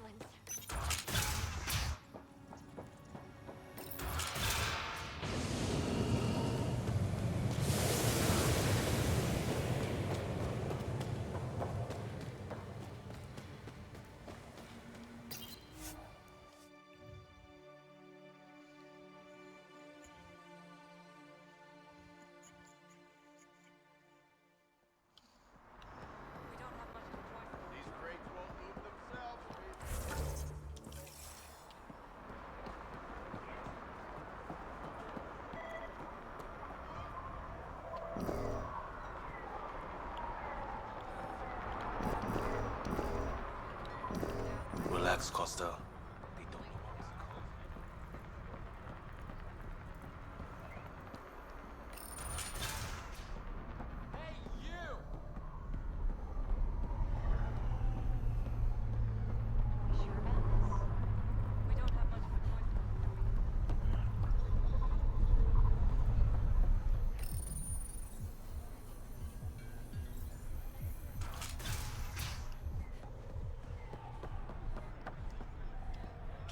Relax, Costa.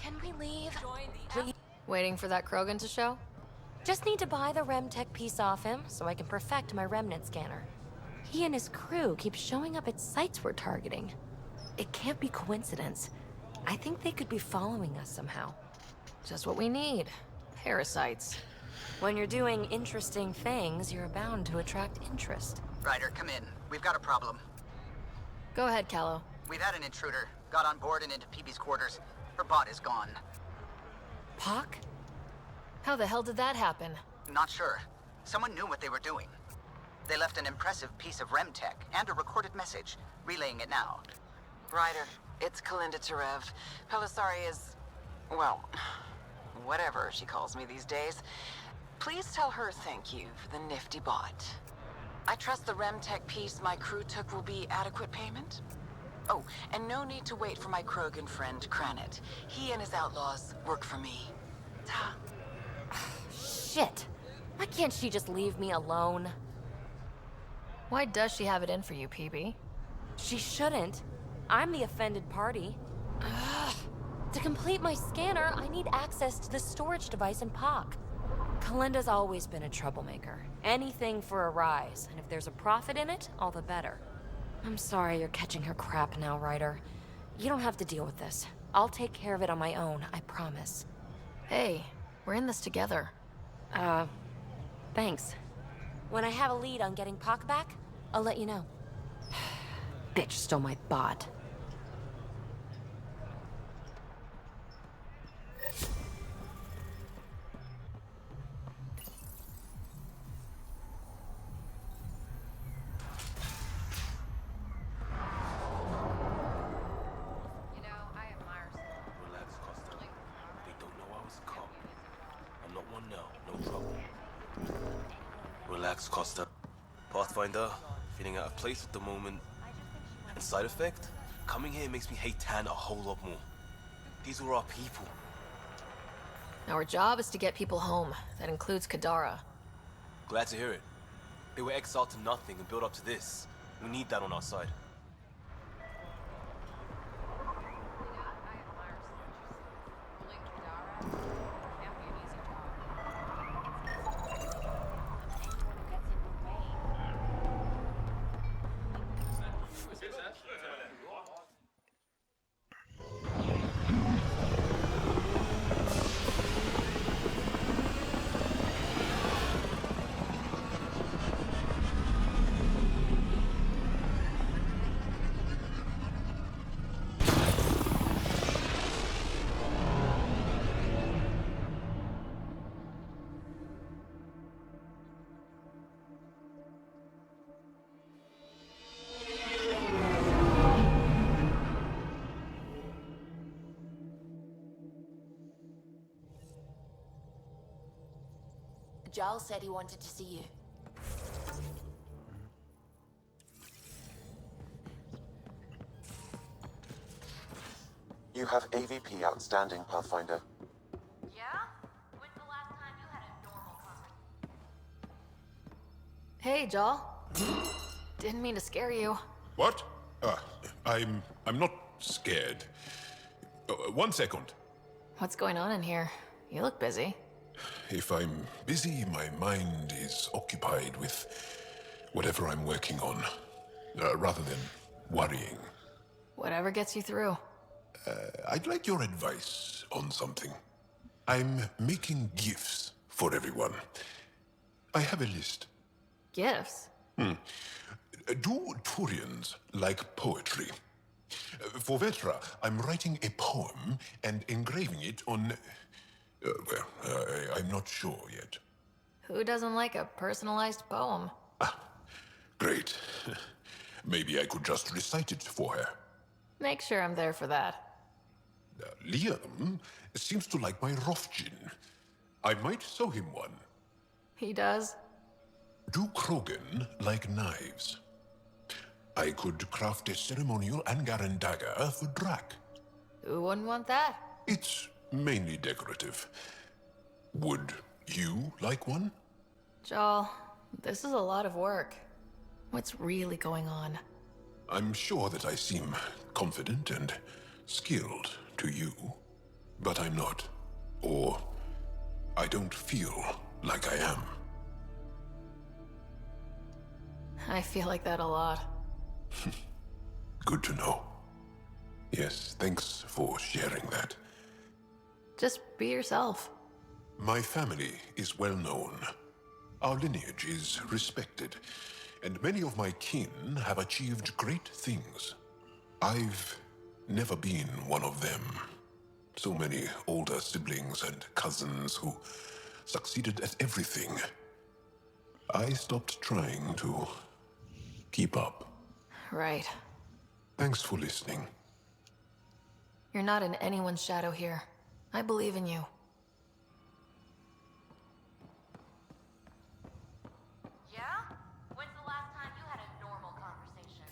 Can we leave? Please. Waiting for that Krogan to show? Just need to buy the Remtech piece off him so I can perfect my remnant scanner. He and his crew keep showing up at sites we're targeting. It can't be coincidence. I think they could be following us somehow. Just what we need. Parasites. When you're doing interesting things, you're bound to attract interest. Ryder, come in. We've got a problem. Go ahead, Callow. We've had an intruder. Got on board and into PB's quarters. Her bot is gone. Pock? How the hell did that happen? Not sure. Someone knew what they were doing. They left an impressive piece of Remtech and a recorded message, relaying it now. Ryder, it's Kalinda Terev. Pelisari is... well, whatever she calls me these days. Please tell her thank you for the nifty bot. I trust the Remtech piece my crew took will be adequate payment. Oh, and no need to wait for my Krogan friend, Kranet. He and his outlaws work for me. Ta. Shit. Why can't she just leave me alone? Why does she have it in for you, PB? She shouldn't. I'm the offended party. Ugh. To complete my scanner, I need access to the storage device in POC. Kalinda's always been a troublemaker. Anything for a rise, and if there's a profit in it, all the better. I'm sorry you're catching her crap now, Ryder. You don't have to deal with this. I'll take care of it on my own, I promise. Hey, we're in this together. Thanks. When I have a lead on getting POC back, I'll let you know. Bitch stole my bot. Relax, Costa. They don't know I was a cop. I'm not one now, no trouble. Relax, Costa. Pathfinder, feeling out of place at the moment. And side effect? Coming here makes me hate Tan a whole lot more. These were our people. Our job is to get people home. That includes Kadara. Glad to hear it. They were exiled to nothing and built up to this. We need that on our side. Giles said he wanted to see you. You have AVP outstanding, Pathfinder. Yeah? When's the last time you had a normal conversation? Hey, Jal. Didn't mean to scare you. What? I'm not scared. One second. What's going on in here? You look busy. If I'm busy, my mind is occupied with whatever I'm working on, rather than worrying. Whatever gets you through. I'd like your advice on something. I'm making gifts for everyone. I have a list. Gifts? Do Turians like poetry? For Vetra, I'm writing a poem and engraving it on... I'm not sure yet. Who doesn't like a personalized poem? Great. Maybe I could just recite it for her. Make sure I'm there for that. Liam seems to like my Rofgin. I might sew him one. He does? Do Krogan like knives? I could craft a ceremonial Angaran dagger for Drac. Who wouldn't want that? It's mainly decorative. Would you like one? Jal, this is a lot of work. What's really going on? I'm sure that I seem confident and skilled to you, but I'm not. Or I don't feel like I am. I feel like that a lot. Good to know. Yes, thanks for sharing that. Just be yourself. My family is well known. Our lineage is respected, and many of my kin have achieved great things. I've never been one of them. So many older siblings and cousins who succeeded at everything. I stopped trying to keep up. Right. Thanks for listening. You're not in anyone's shadow here. I believe in you. Yeah? When's the last time you had a normal conversation?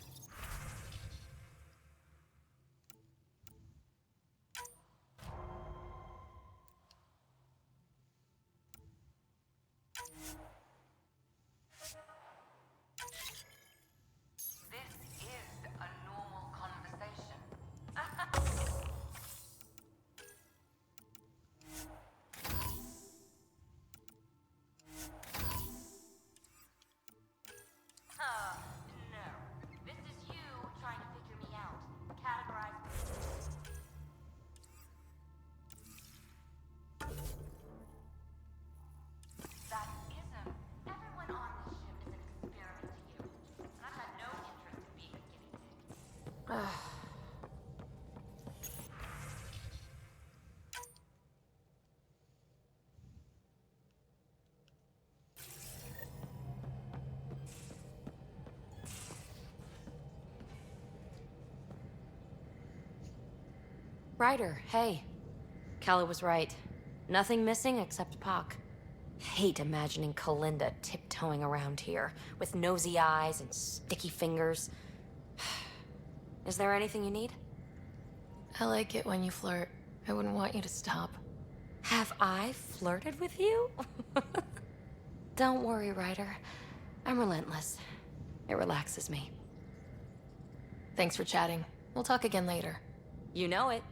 This is a normal conversation. Ryder, hey. Kella was right. Nothing missing except Pock. Hate imagining Kalinda tiptoeing around here, with nosy eyes and sticky fingers. Is there anything you need? I like it when you flirt. I wouldn't want you to stop. Have I flirted with you? Don't worry, Ryder. I'm relentless. It relaxes me. Thanks for chatting. We'll talk again later. You know it.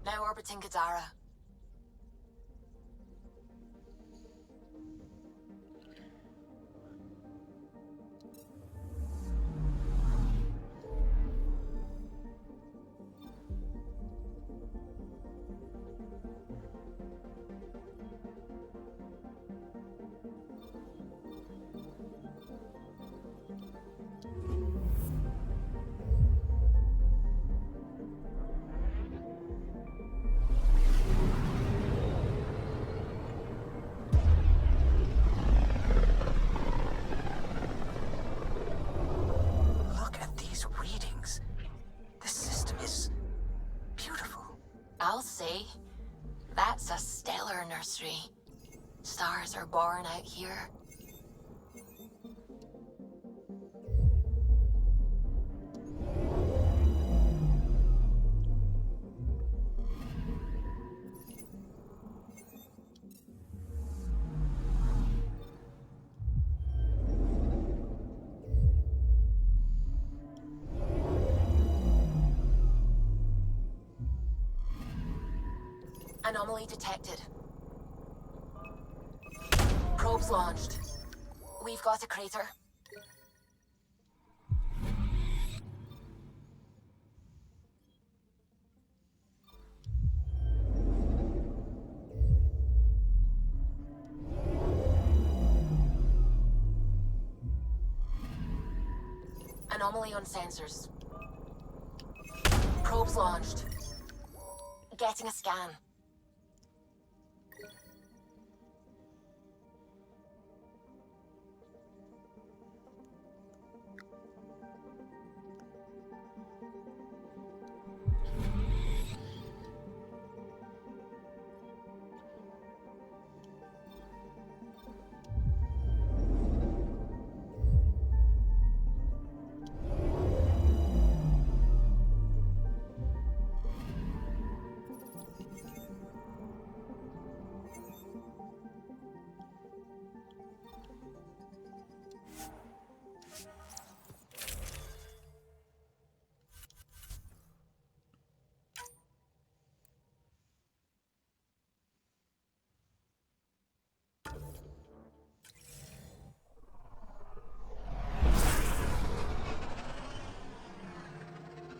Now orbiting Gadara. Look at these readings. This system is beautiful. I'll say, that's a stellar nursery. Stars are born out here. Anomaly detected. Probes launched. We've got a crater. Anomaly on sensors. Probes launched. Getting a scan.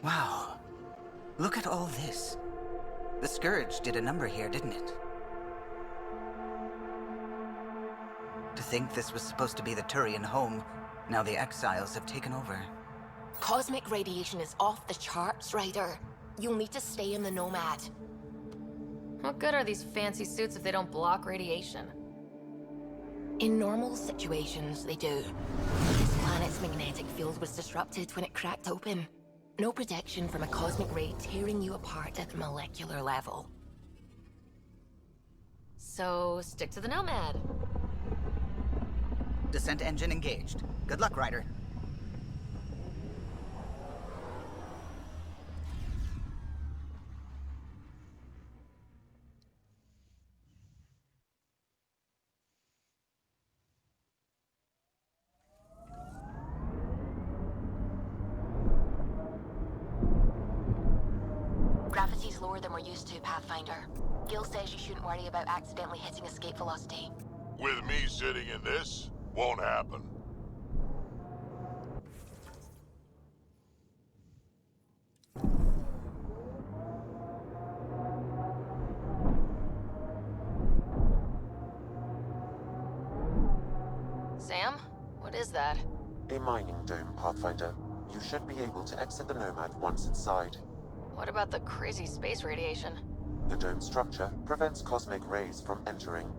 Wow. Look at all this. The Scourge did a number here, didn't it? To think this was supposed to be the Turian home, now the Exiles have taken over. Cosmic radiation is off the charts, Ryder. You'll need to stay in the Nomad. What good are these fancy suits if they don't block radiation? In normal situations, they do. This planet's magnetic field was disrupted when it cracked open. No protection from a cosmic ray tearing you apart at the molecular level. So, stick to the Nomad. Descent engine engaged. Good luck, Ryder. Gravity's lower than we're used to, Pathfinder. Gil says you shouldn't worry about accidentally hitting escape velocity. With me sitting in this, won't happen. Sam? What is that? A mining dome, Pathfinder. You should be able to exit the Nomad once inside. What about the crazy space radiation? The dome structure prevents cosmic rays from entering.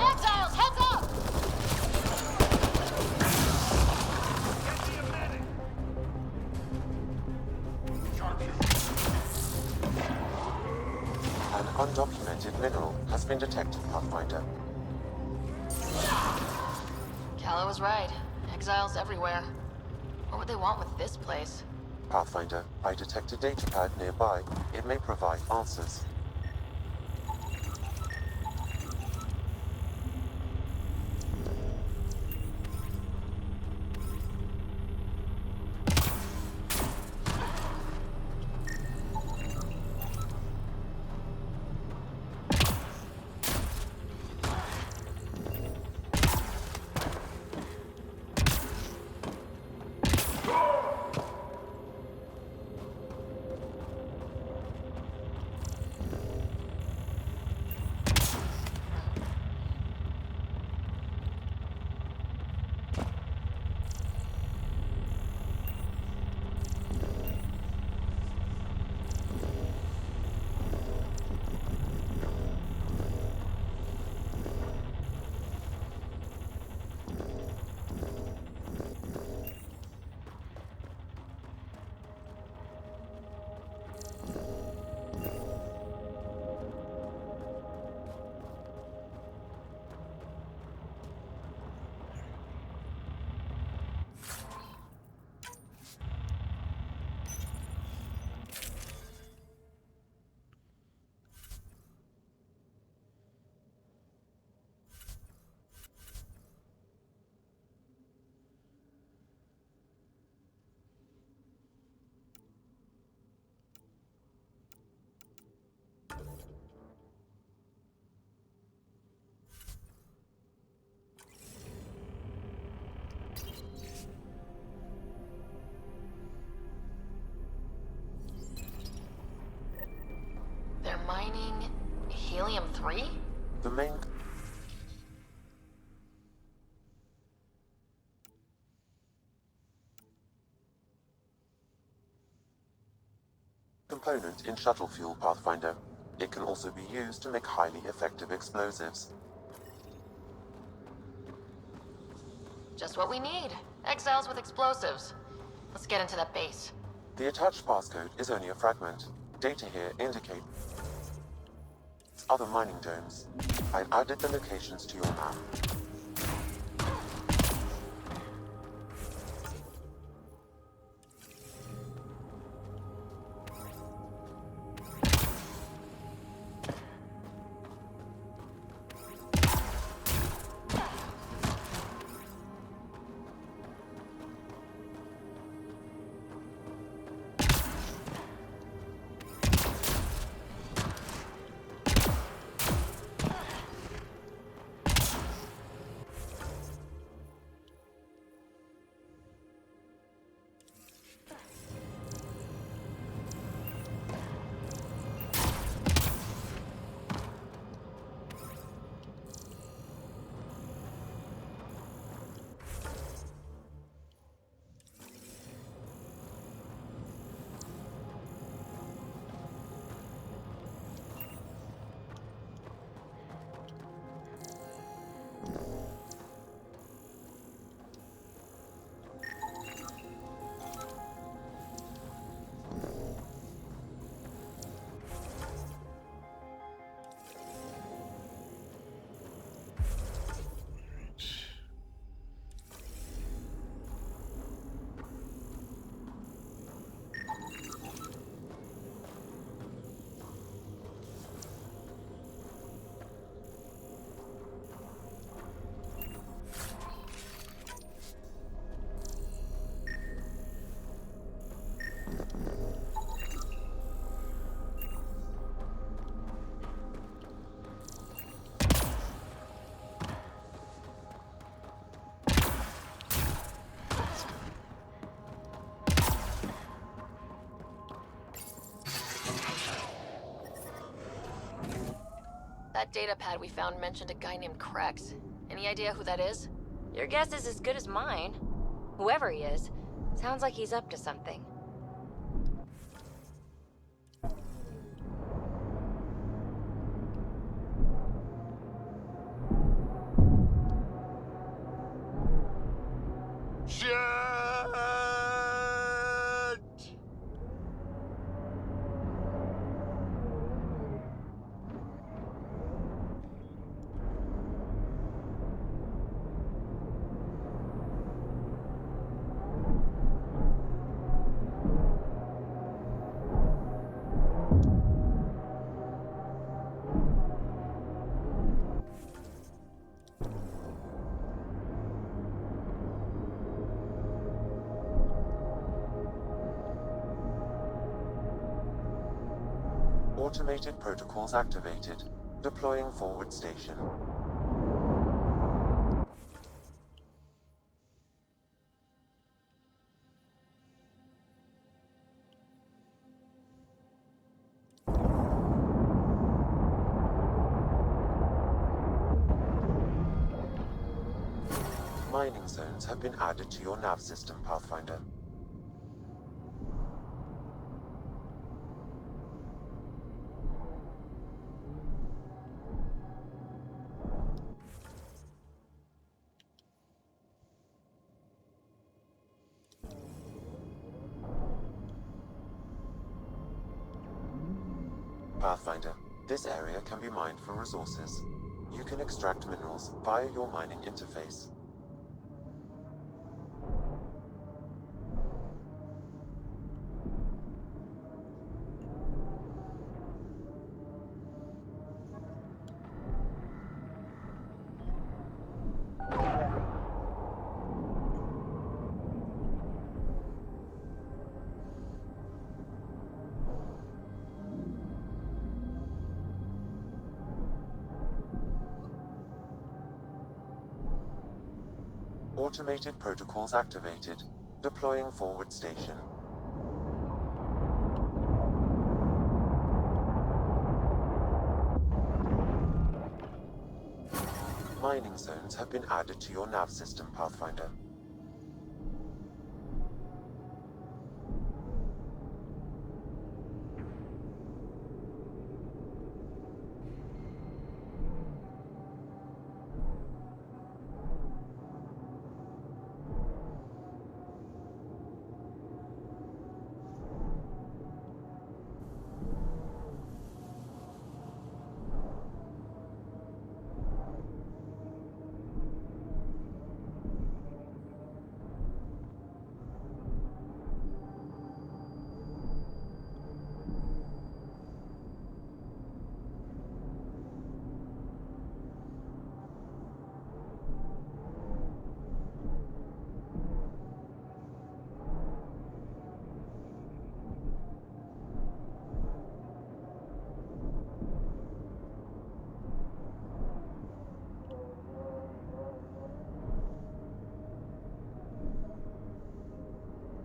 Exiles, heads up! An undocumented mineral has been detected, Pathfinder. Calla was right. Exiles everywhere. What would they want with this place? Pathfinder, I detect a datapad nearby. It may provide answers. They're mining helium-3? The main component in shuttle fuel, Pathfinder. It can also be used to make highly effective explosives. Just what we need. Exiles with explosives. Let's get into that base. The attached passcode is only a fragment. Data here indicate other mining domes. I've added the locations to your map. That data pad we found mentioned a guy named Krex. Any idea who that is? Your guess is as good as mine. Whoever he is, sounds like he's up to something. Automated protocols activated. Deploying forward station. Mining zones have been added to your nav system, Pathfinder. Pathfinder, this area can be mined for resources. You can extract minerals via your mining interface. Automated protocols activated. Deploying forward station. Mining zones have been added to your nav system, Pathfinder.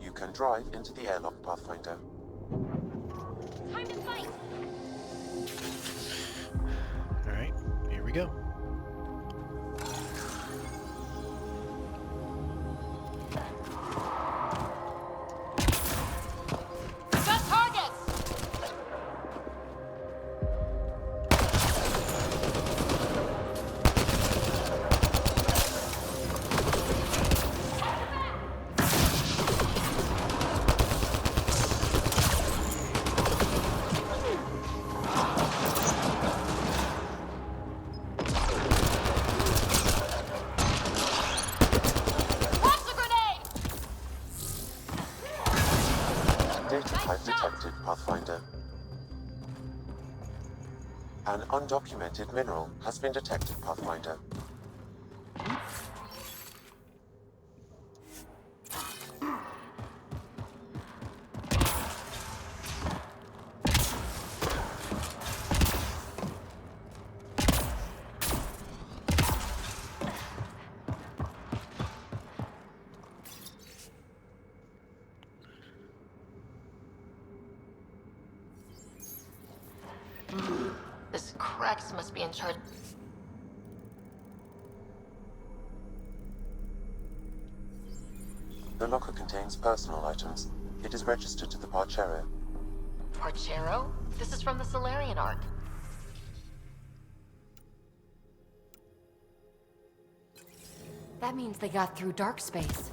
You can drive into the airlock, Pathfinder. Time to fight! Alright, here we go. Got targets! Data type detected, Pathfinder. An undocumented mineral has been detected, Pathfinder. This crap Rex must be in charge. The locker contains personal items. It is registered to the Parchero. Parchero? This is from the Solarian Ark. That means they got through dark space.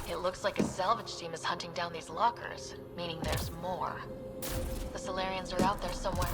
It looks like a salvage team is hunting down these lockers, meaning there's more. The Solarians are out there somewhere.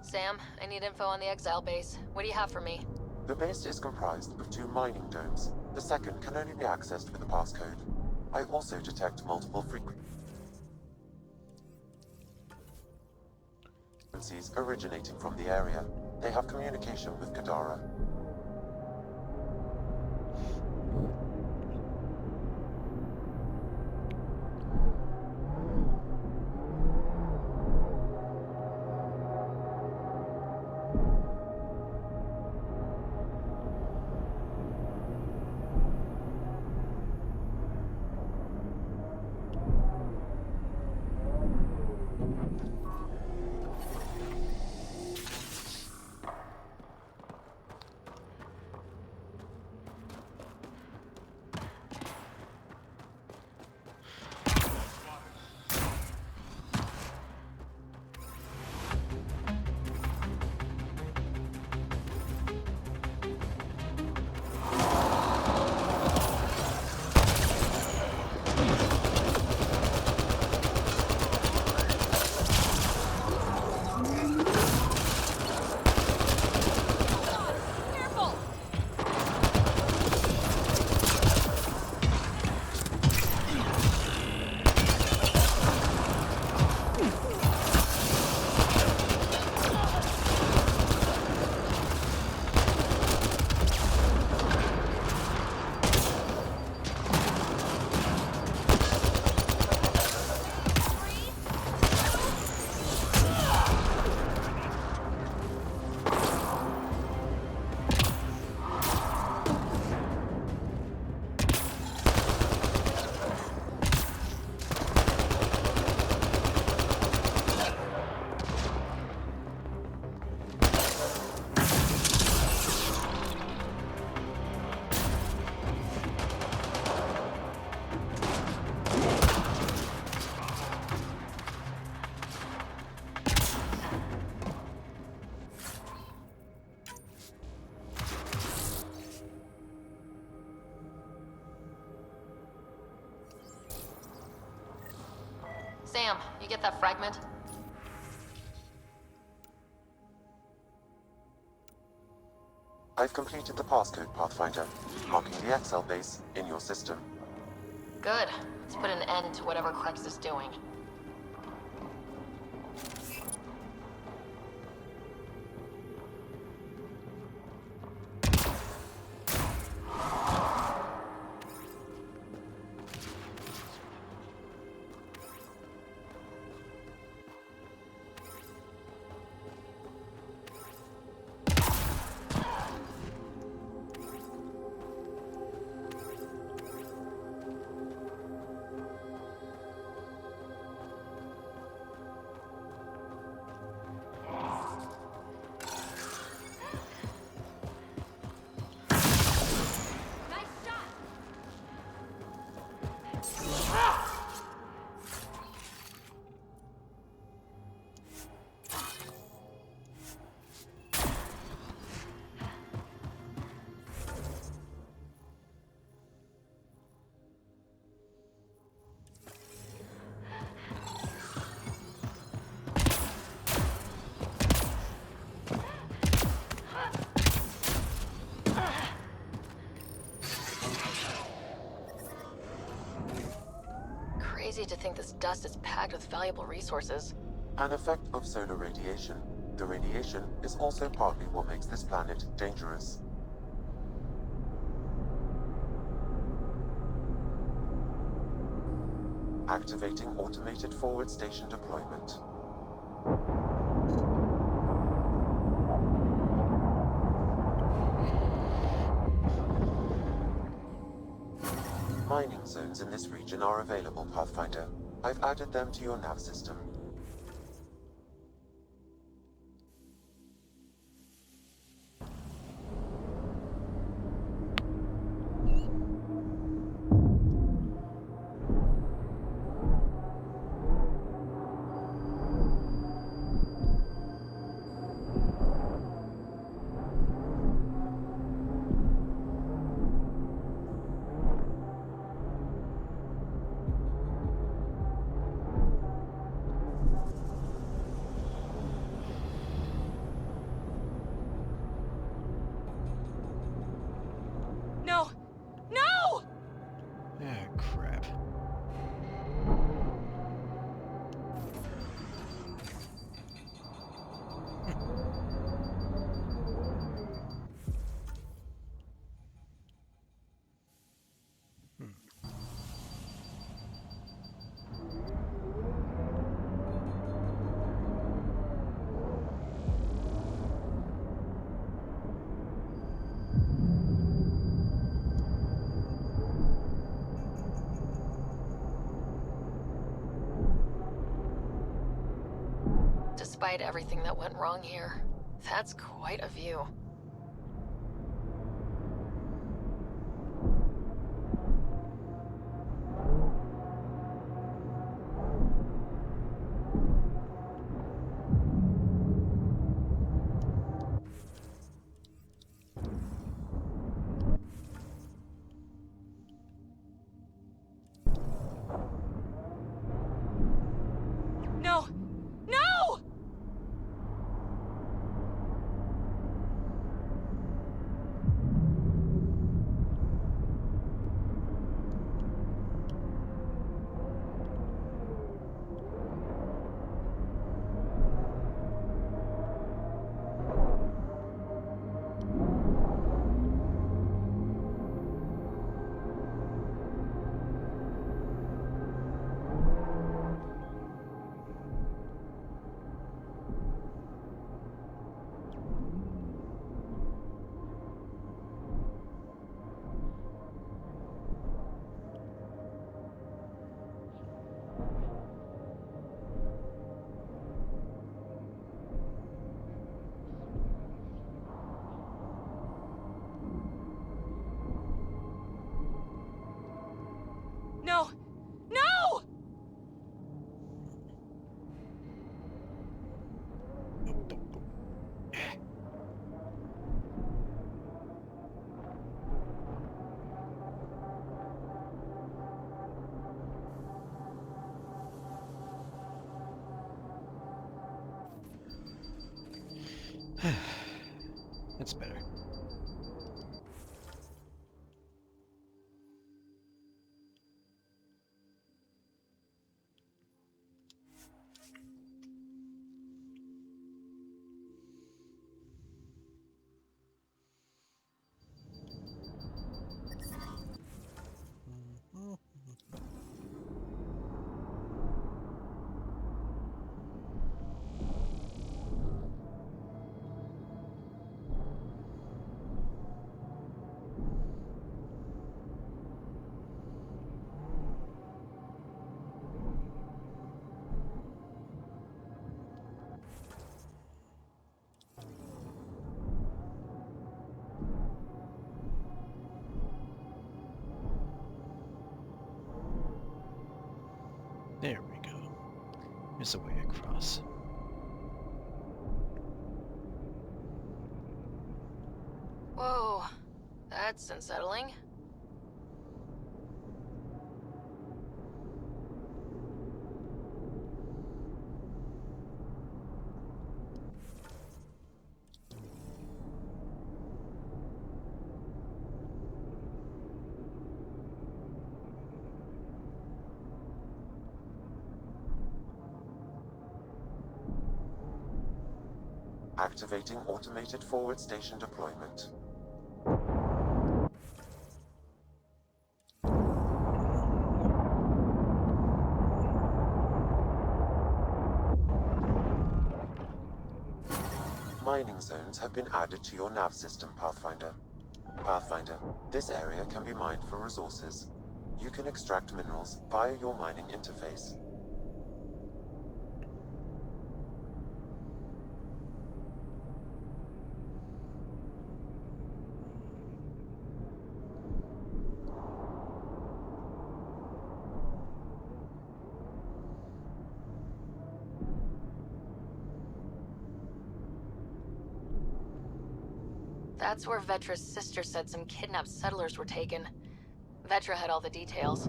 Sam, I need info on the Exile base. What do you have for me? The base is comprised of 2 mining domes. The second can only be accessed with a passcode. I also detect multiple frequencies originating from the area. They have communication with Kadara. Sam, you get that fragment? I've completed the passcode, Pathfinder, marking the Excel base in your system. Good. Let's put an end to whatever Krex is doing. Crazy to think this dust is packed with valuable resources. An effect of solar radiation. The radiation is also partly what makes this planet dangerous. Activating automated forward station deployment. Mining zones in this region are available, Pathfinder. I've added them to your nav system. No! No! Ah, crap. Despite everything that went wrong here, that's quite a view. No! No! That's better. There we go. There's a way across. Whoa, that's unsettling. Activating automated forward station deployment. Mining zones have been added to your nav system, Pathfinder. Pathfinder, this area can be mined for resources. You can extract minerals via your mining interface. That's where Vetra's sister said some kidnapped settlers were taken. Vetra had all the details.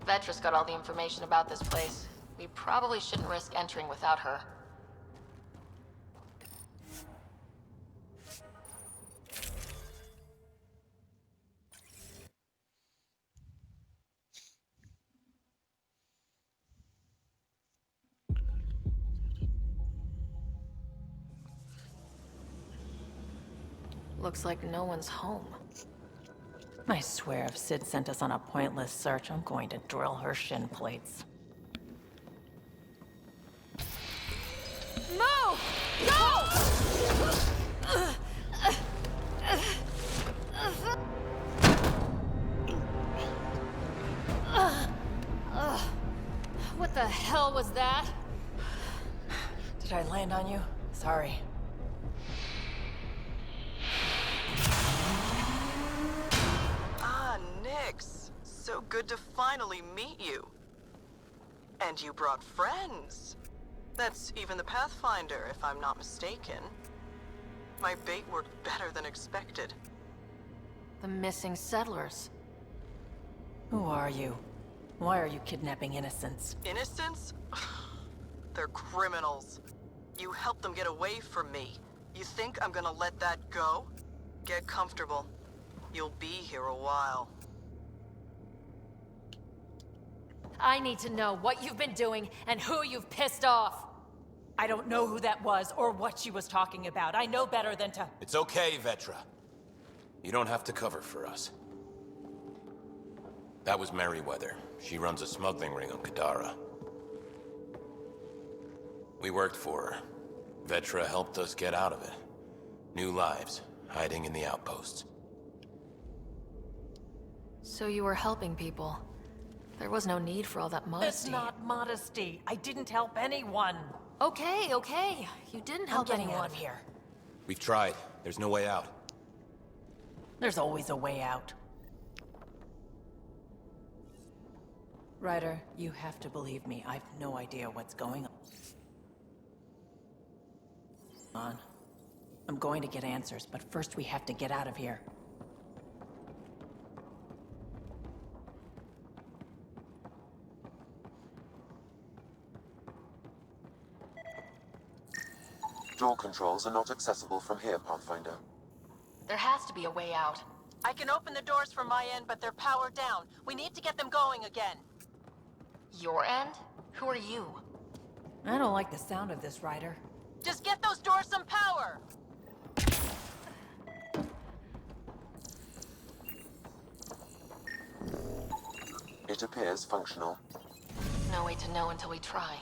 Vetra's got all the information about this place. We probably shouldn't risk entering without her. Looks like no one's home. I swear if Sid sent us on a pointless search, I'm going to drill her shin plates. Move! Go! What the hell was that? Did I land on you? Sorry. Ah, Nix. So good to finally meet you. And you brought friends. That's even the Pathfinder, if I'm not mistaken. My bait worked better than expected. The missing settlers. Who are you? Why are you kidnapping innocents? Innocents? They're criminals. You helped them get away from me. You think I'm gonna let that go? Get comfortable. You'll be here a while. I need to know what you've been doing and who you've pissed off. I don't know who that was or what she was talking about. I know better than to... It's okay, Vetra. You don't have to cover for us. That was Merryweather. She runs a smuggling ring on Kadara. We worked for her. Vetra helped us get out of it. New lives, hiding in the outposts. So you were helping people. There was no need for all that modesty. It's not modesty. I didn't help anyone. Okay, okay. You didn't help I'm getting anyone. out of here. We've tried. There's no way out. There's always a way out. Ryder, you have to believe me. I've no idea what's going on. I'm going to get answers, but first we have to get out of here. Door controls are not accessible from here, Pathfinder. There has to be a way out. I can open the doors from my end, but they're powered down. We need to get them going again. Your end? Who are you? I don't like the sound of this, Ryder. Just get those doors some power! It appears functional. No way to know until we try.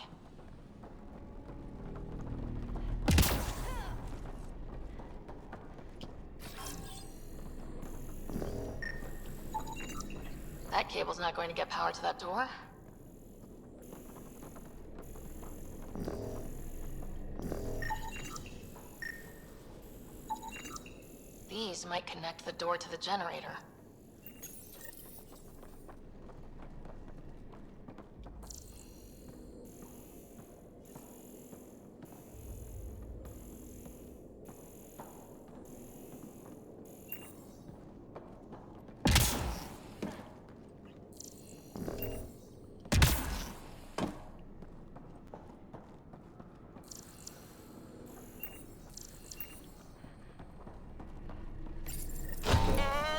That cable's not going to get power to that door. These might connect the door to the generator.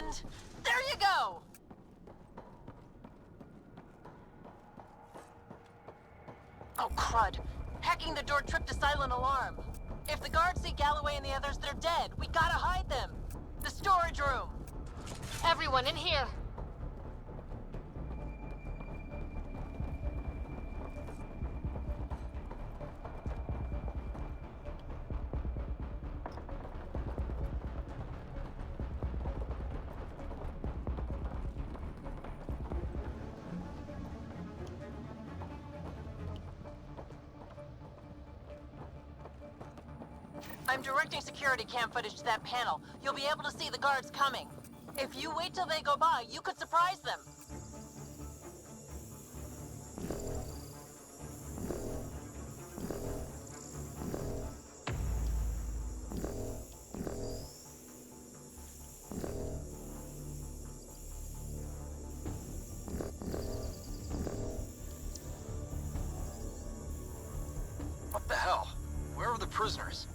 And there you go! Oh, crud. Hacking the door tripped a silent alarm. If the guards see Galloway and the others, they're dead. We gotta hide them. The storage room. Everyone in here! I'm directing security cam footage to that panel. You'll be able to see the guards coming. If you wait till they go by, you could surprise them. What the hell? Where are the prisoners?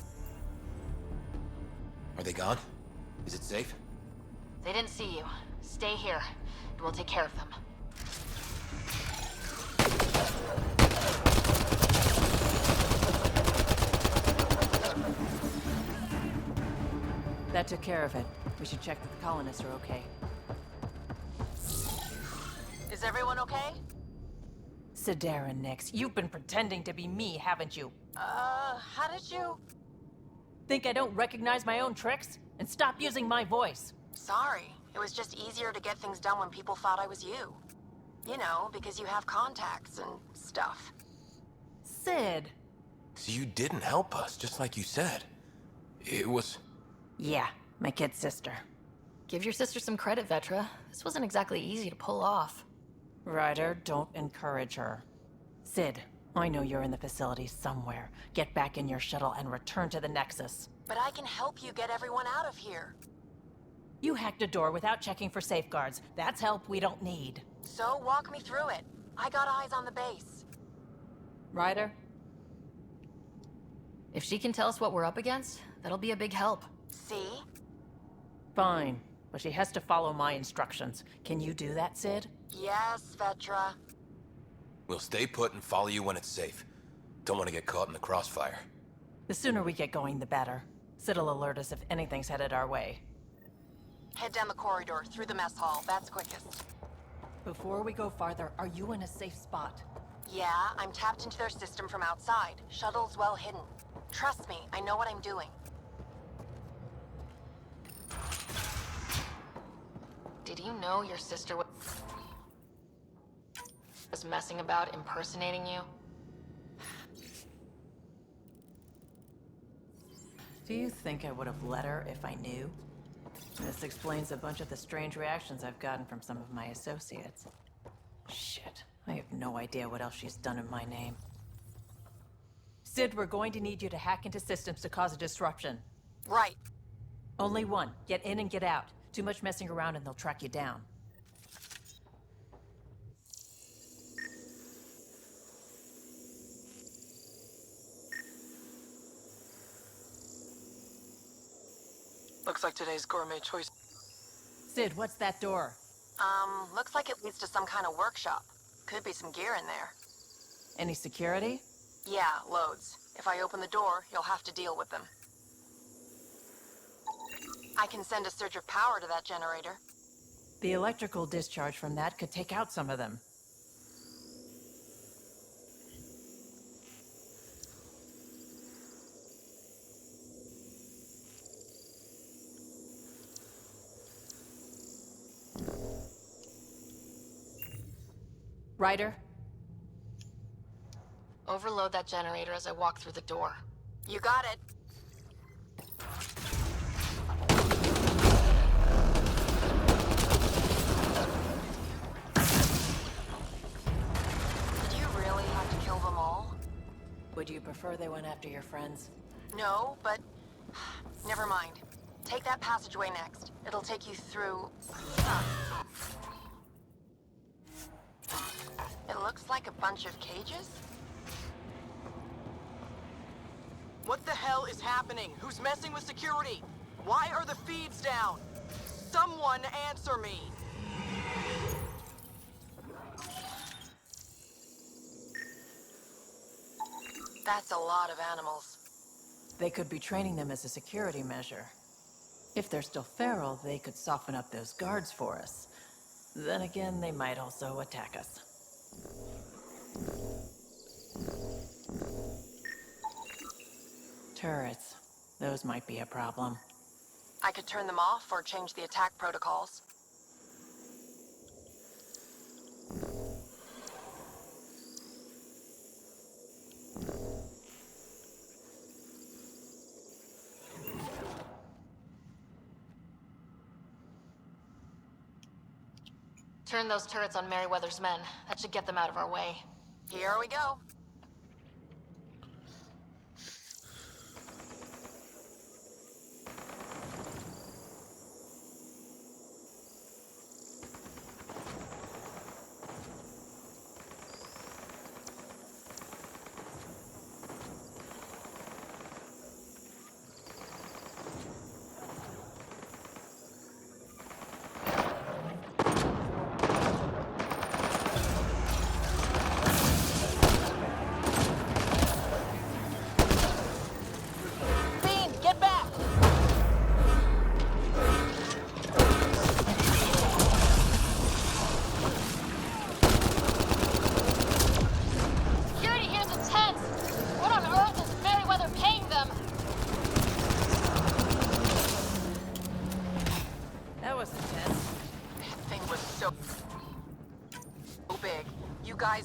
Are they gone? Is it safe? They didn't see you. Stay here, and we'll take care of them. That took care of it. We should check that the colonists are okay. Is everyone okay? Sidera Nix, you've been pretending to be me, haven't you? How did you... Think I don't recognize my own tricks? And stop using my voice. Sorry. It was just easier to get things done when people thought I was you. You know, because you have contacts and stuff. Sid. So you didn't help us, just like you said. It was... Yeah, my kid's sister. Give your sister some credit, Vetra. This wasn't exactly easy to pull off. Ryder, don't encourage her. Sid, I know you're in the facility somewhere. Get back in your shuttle and return to the Nexus. But I can help you get everyone out of here. You hacked a door without checking for safeguards. That's help we don't need. So walk me through it. I got eyes on the base. Ryder? If she can tell us what we're up against, that'll be a big help. See? Fine, but she has to follow my instructions. Can you do that, Sid? Yes, Vetra. We'll stay put and follow you when it's safe. Don't want to get caught in the crossfire. The sooner we get going, the better. Sid'll alert us if anything's headed our way. Head down the corridor, through the mess hall. That's quickest. Before we go farther, are you in a safe spot? Yeah, I'm tapped into their system from outside. Shuttle's well hidden. Trust me, I know what I'm doing. Did you know your sister was messing about impersonating you? Do you think I would have let her if I knew? This explains a bunch of the strange reactions I've gotten from some of my associates. Shit, I have no idea what else she's done in my name. Sid, we're going to need you to hack into systems to cause a disruption. Right. Only one. Get in and get out. Too much messing around and they'll track you down. Looks like today's gourmet choice. Sid, what's that door? Looks like it leads to some kind of workshop. Could be some gear in there. Any security? Yeah, loads. If I open the door, you'll have to deal with them. I can send a surge of power to that generator. The electrical discharge from that could take out some of them. Ryder? Overload that generator as I walk through the door. You got it. Did you really have to kill them all? Would you prefer they went after your friends? No, but... Never mind. Take that passageway next. It'll take you through... It looks like a bunch of cages? What the hell is happening? Who's messing with security? Why are the feeds down? Someone answer me! That's a lot of animals. They could be training them as a security measure. If they're still feral, they could soften up those guards for us. Then again, they might also attack us. Turrets. Those might be a problem. I could turn them off or change the attack protocols. Turn those turrets on Merryweather's men. That should get them out of our way. Here we go.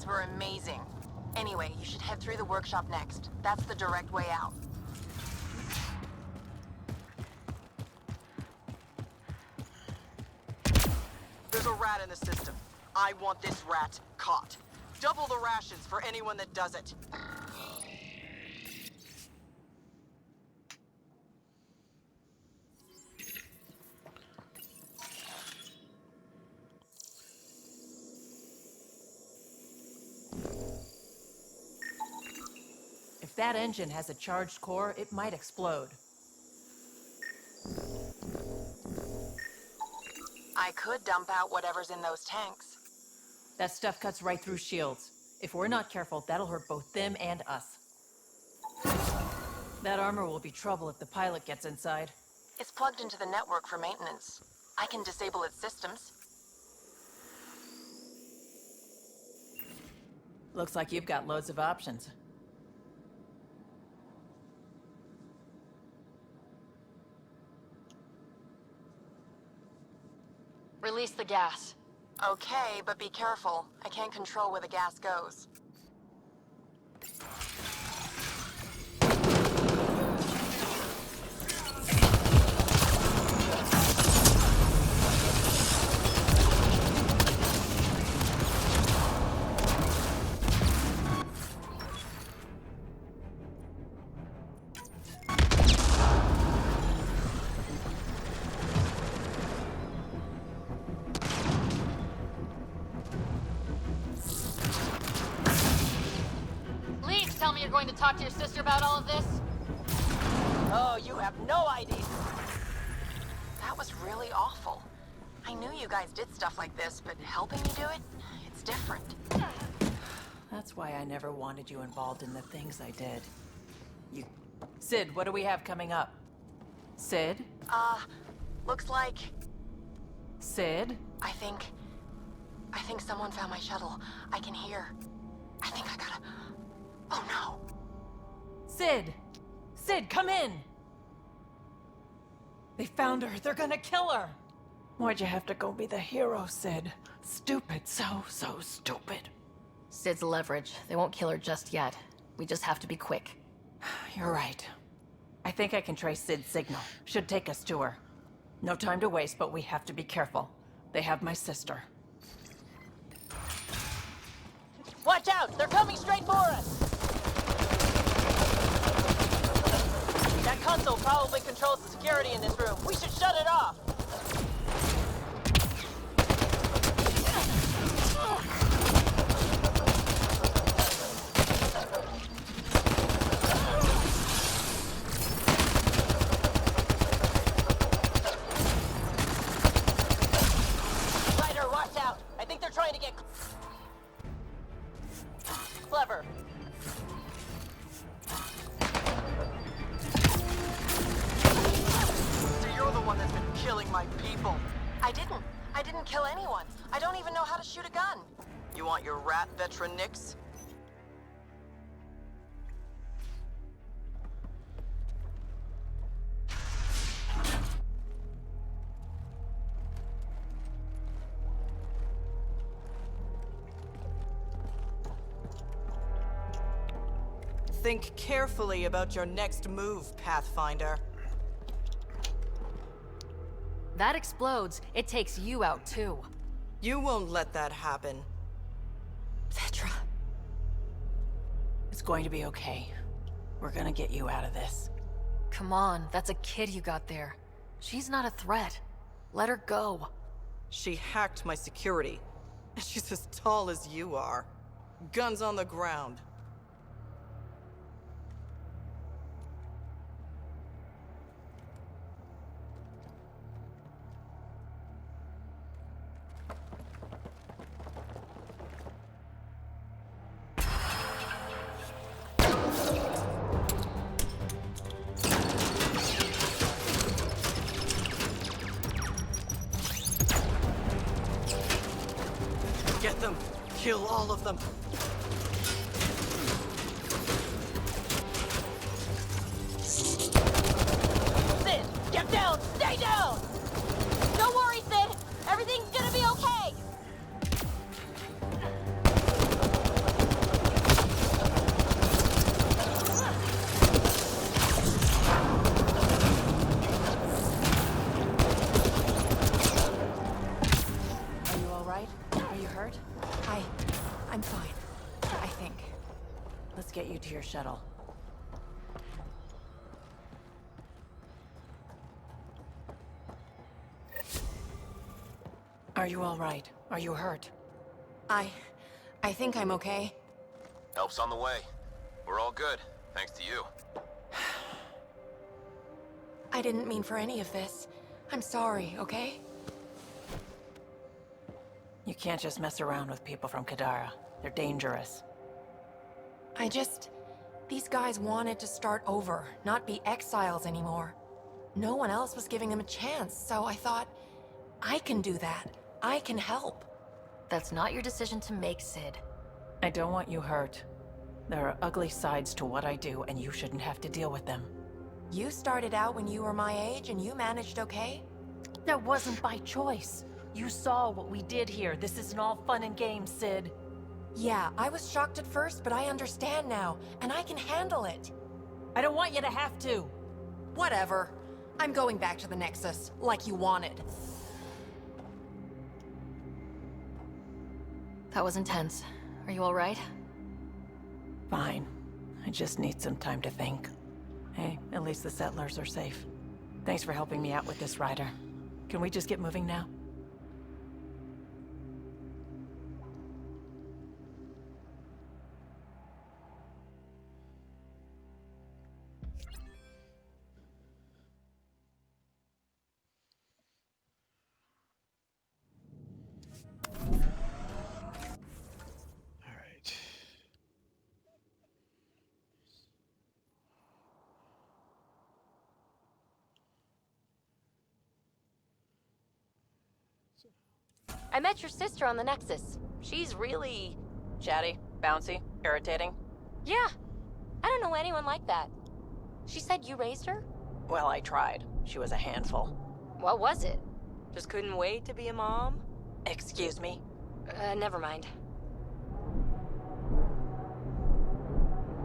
Were amazing. Anyway, you should head through the workshop next. That's the direct way out. There's a rat in the system. I want this rat caught. Double the rations for anyone that does it. If that engine has a charged core, it might explode. I could dump out whatever's in those tanks. That stuff cuts right through shields. If we're not careful, that'll hurt both them and us. That armor will be trouble if the pilot gets inside. It's plugged into the network for maintenance. I can disable its systems. Looks like you've got loads of options. Release the gas. Okay, but be careful. I can't control where the gas goes. Tell me you're going to talk to your sister about all of this? Oh, you have no idea. was really awful. I knew you guys did stuff like this, but helping me do it, it's different. That's why I never wanted you involved in the things I did. You... Sid, what do we have coming up? Sid? Looks like... Sid? I think someone found my shuttle. I can hear. I think I gotta... Oh no! Sid! Sid, come in! They found her. They're gonna kill her! Why'd you have to go be the hero, Sid? Stupid. So stupid. Sid's leverage. They won't kill her just yet. We just have to be quick. You're right. I think I can trace Sid's signal. Should take us to her. No time to waste, but we have to be careful. They have my sister. Watch out! They're coming straight for us! That console probably controls the security in this room. We should shut it off! Ryder, watch out! I think they're trying to get... clever. So you're the one that's been killing my people. I didn't kill anyone. I don't even know how to shoot a gun. You want your rat veteran nicks? Think carefully about your next move, Pathfinder. That explodes, it takes you out too. You won't let that happen. Vetra. It's going to be okay. We're gonna get you out of this. Come on, that's a kid you got there. She's not a threat. Let her go. She hacked my security. She's as tall as you are. Guns on the ground. Get them! Kill all of them! Sid, get down! Stay down! Don't worry, Sid! Everything's gonna be okay! Are you alright? Are you hurt? I'm fine. I think. Let's get you to your shuttle. Are you alright? Are you hurt? I think I'm okay. Help's on the way. We're all good, thanks to you. I didn't mean for any of this. I'm sorry, okay? You can't just mess around with people from Kadara. They're dangerous. These guys wanted to start over, not be exiles anymore. No one else was giving them a chance, so I thought, I can do that. I can help. That's not your decision to make, Sid. I don't want you hurt. There are ugly sides to what I do, and you shouldn't have to deal with them. You started out when you were my age, and you managed okay? That wasn't by choice. You saw what we did here. This isn't all fun and games, Sid. Yeah, I was shocked at first, but I understand now, and I can handle it. I don't want you to have to. Whatever. I'm going back to the Nexus, like you wanted. That was intense. Are you alright? Fine. I just need some time to think. Hey, at least the settlers are safe. Thanks for helping me out with this, Ryder. Can we just get moving now? I met your sister on the Nexus. She's really... Chatty, bouncy, irritating. Yeah. I don't know anyone like that. She said you raised her? Well, I tried. She was a handful. What was it? Just couldn't wait to be a mom? Excuse me? Never mind.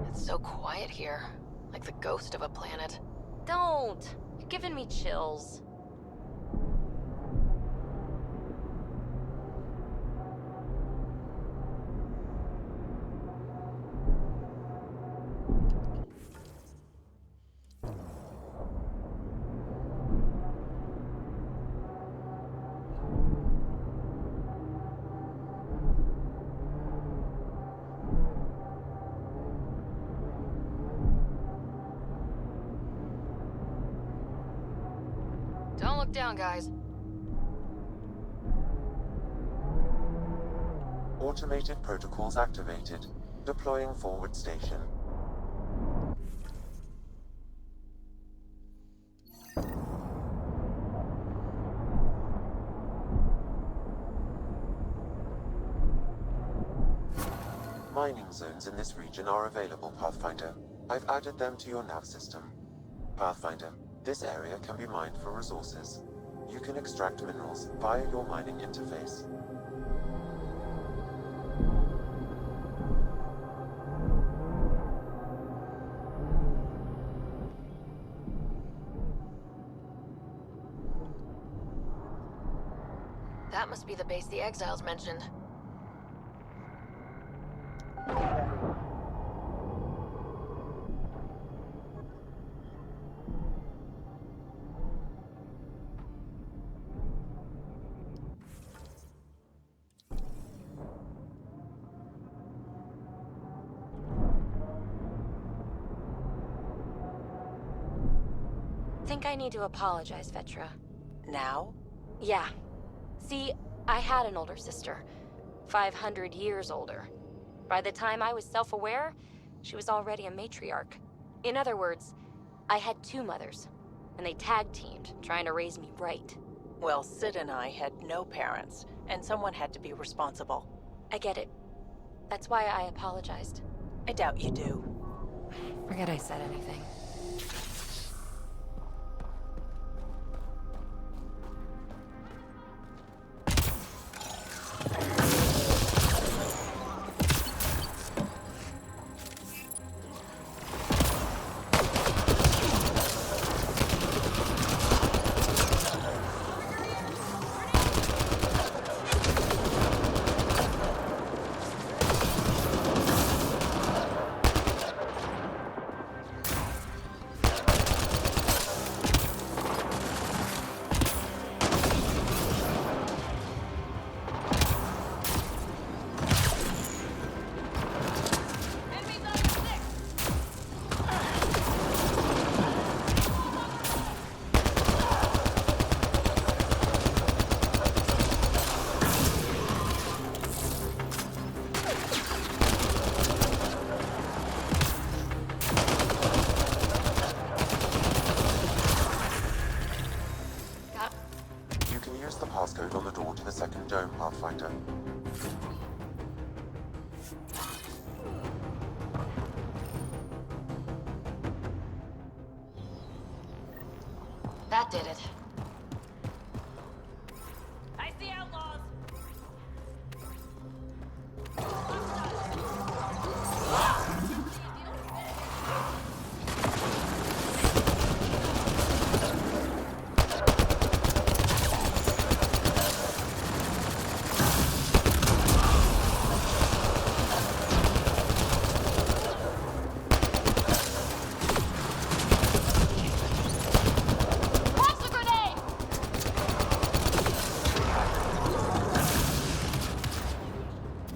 It's so quiet here. Like the ghost of a planet. Don't. You're giving me chills. Don't look down, guys. Automated protocols activated. Deploying forward station. Mining zones in this region are available, Pathfinder. I've added them to your nav system. Pathfinder, this area can be mined for resources. You can extract minerals via your mining interface. That must be the base the Exiles mentioned. Think I need to apologize, Vetra. Now? Yeah. See, I had an older sister. 500 years older. By the time I was self-aware, she was already a matriarch. In other words, I had two mothers, and they tag-teamed, trying to raise me right. Well, Sid and I had no parents, and someone had to be responsible. I get it. That's why I apologized. I doubt you do. Forget I said anything. Passcode on the door to the second dome, Pathfinder. That did it. I see outlaws.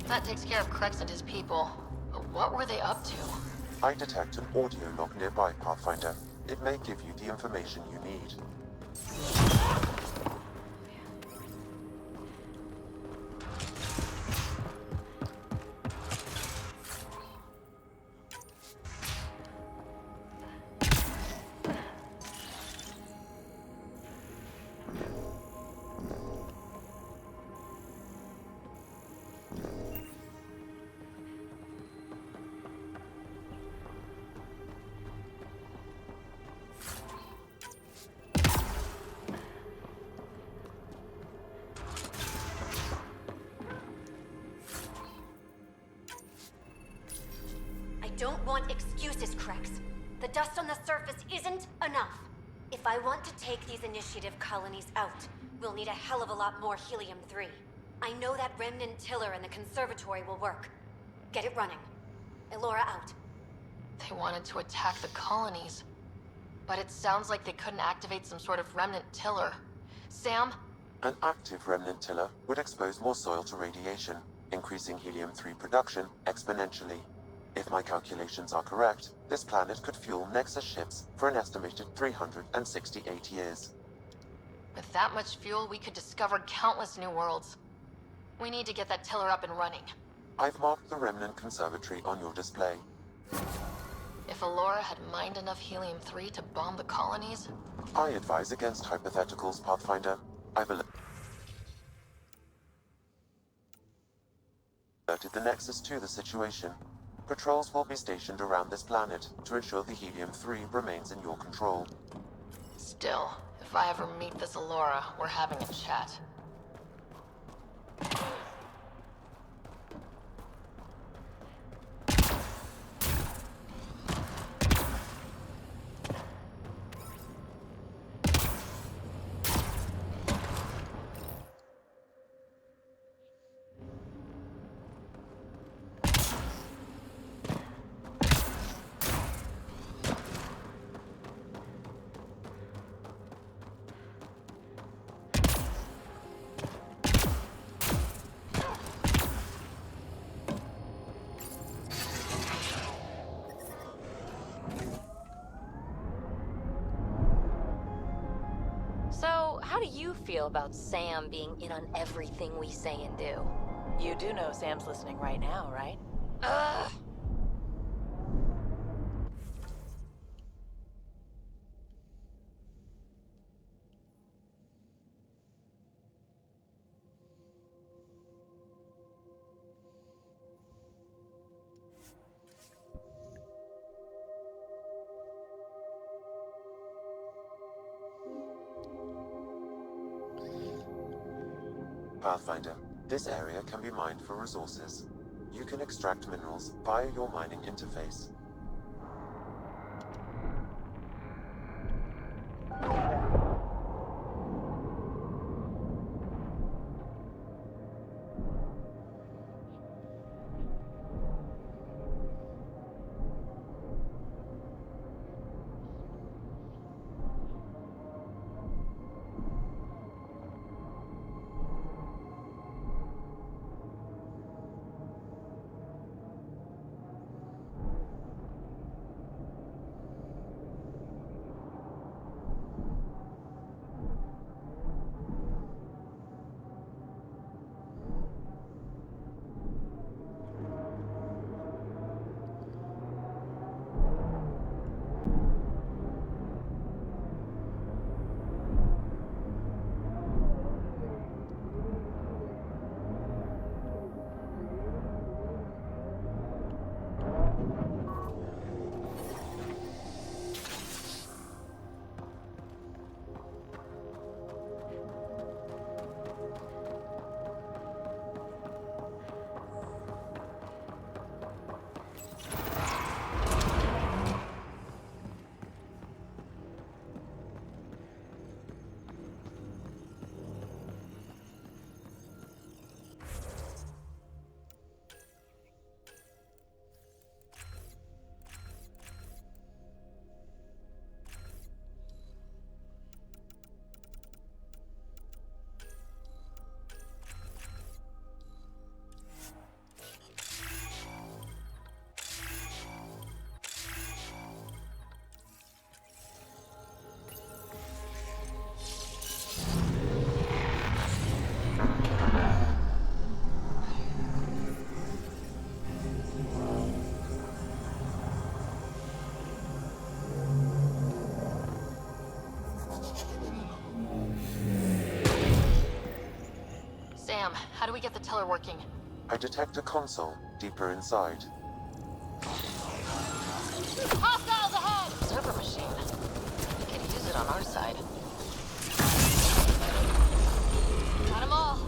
That takes care of Krex and his people. But what were they up to? I detect an audio log nearby, Pathfinder. It may give you the information you need. want excuses, Krex. The dust on the surface isn't enough. If I want to take these initiative colonies out, we'll need a hell of a lot more helium-3. I know that remnant tiller in the conservatory will work. Get it running. Elora out. They wanted to attack the colonies. But it sounds like they couldn't activate some sort of remnant tiller. Sam? An active remnant tiller would expose more soil to radiation, increasing helium-3 production exponentially. If my calculations are correct, this planet could fuel Nexus ships for an estimated 368 years. With that much fuel, we could discover countless new worlds. We need to get that tiller up and running. I've marked the remnant conservatory on your display. If Elora had mined enough helium-3 to bomb the colonies... I advise against hypotheticals, Pathfinder. I've alerted the Nexus to the situation. Patrols will be stationed around this planet to ensure the helium-3 remains in your control. Still, if I ever meet this Elora, we're having a chat. So, how do you feel about Sam being in on everything we say and do? You do know Sam's listening right now, right? Ugh! Pathfinder, this area can be mined for resources. You can extract minerals via your mining interface. Sam, how do we get the tiller working? I detect a console deeper inside. Hostiles ahead! Server machine. We could use it on our side. Got them all.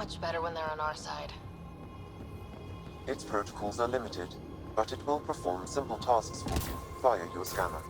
much better when they're on our side. Its protocols are limited, but it will perform simple tasks for you via your scanner.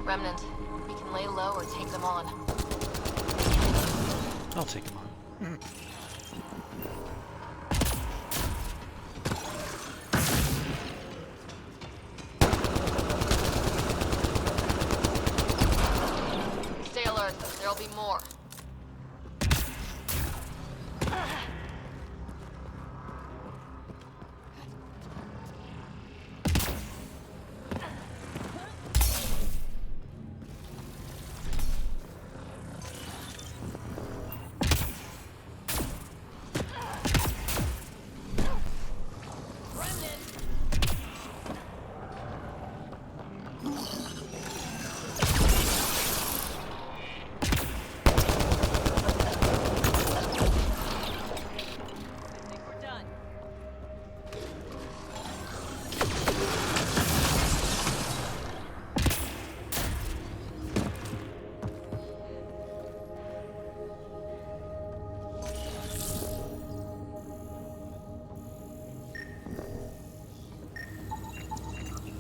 Remnant, we can lay low or take them on. I'll take him on. Stay alert, there'll be more.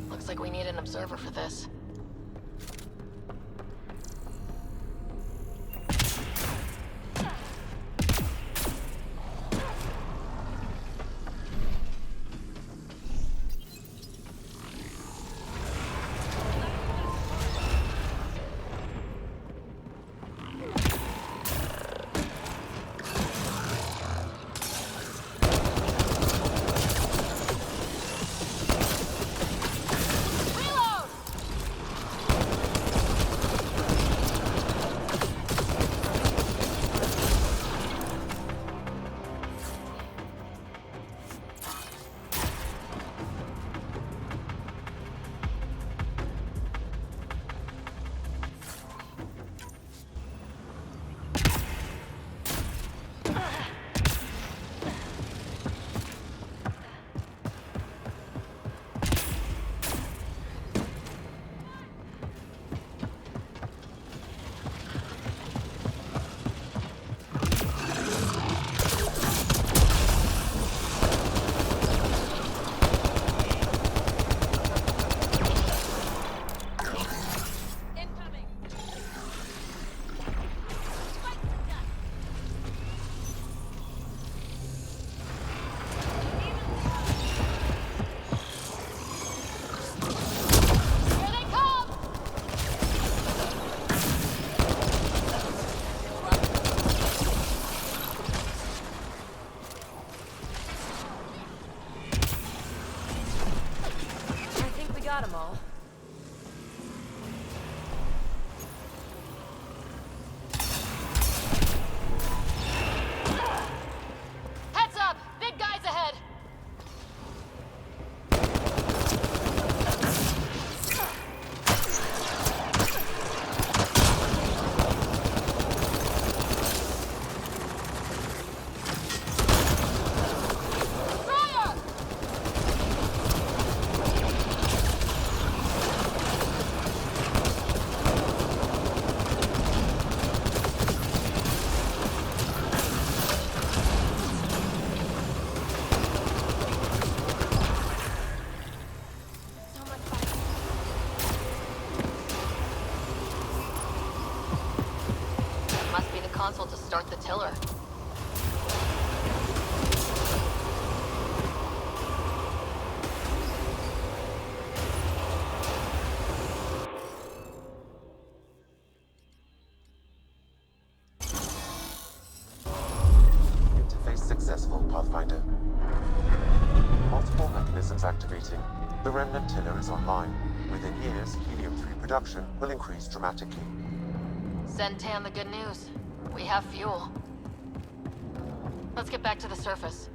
Looks like we need an observer for this. got them all. Heads up! Big guys ahead! Must be the console to start the tiller. Interface successful, Pathfinder. Multiple mechanisms activating. The remnant tiller is online. Within years, helium-3 production will increase dramatically. Send Tan the good news. We have fuel. Let's get back to the surface.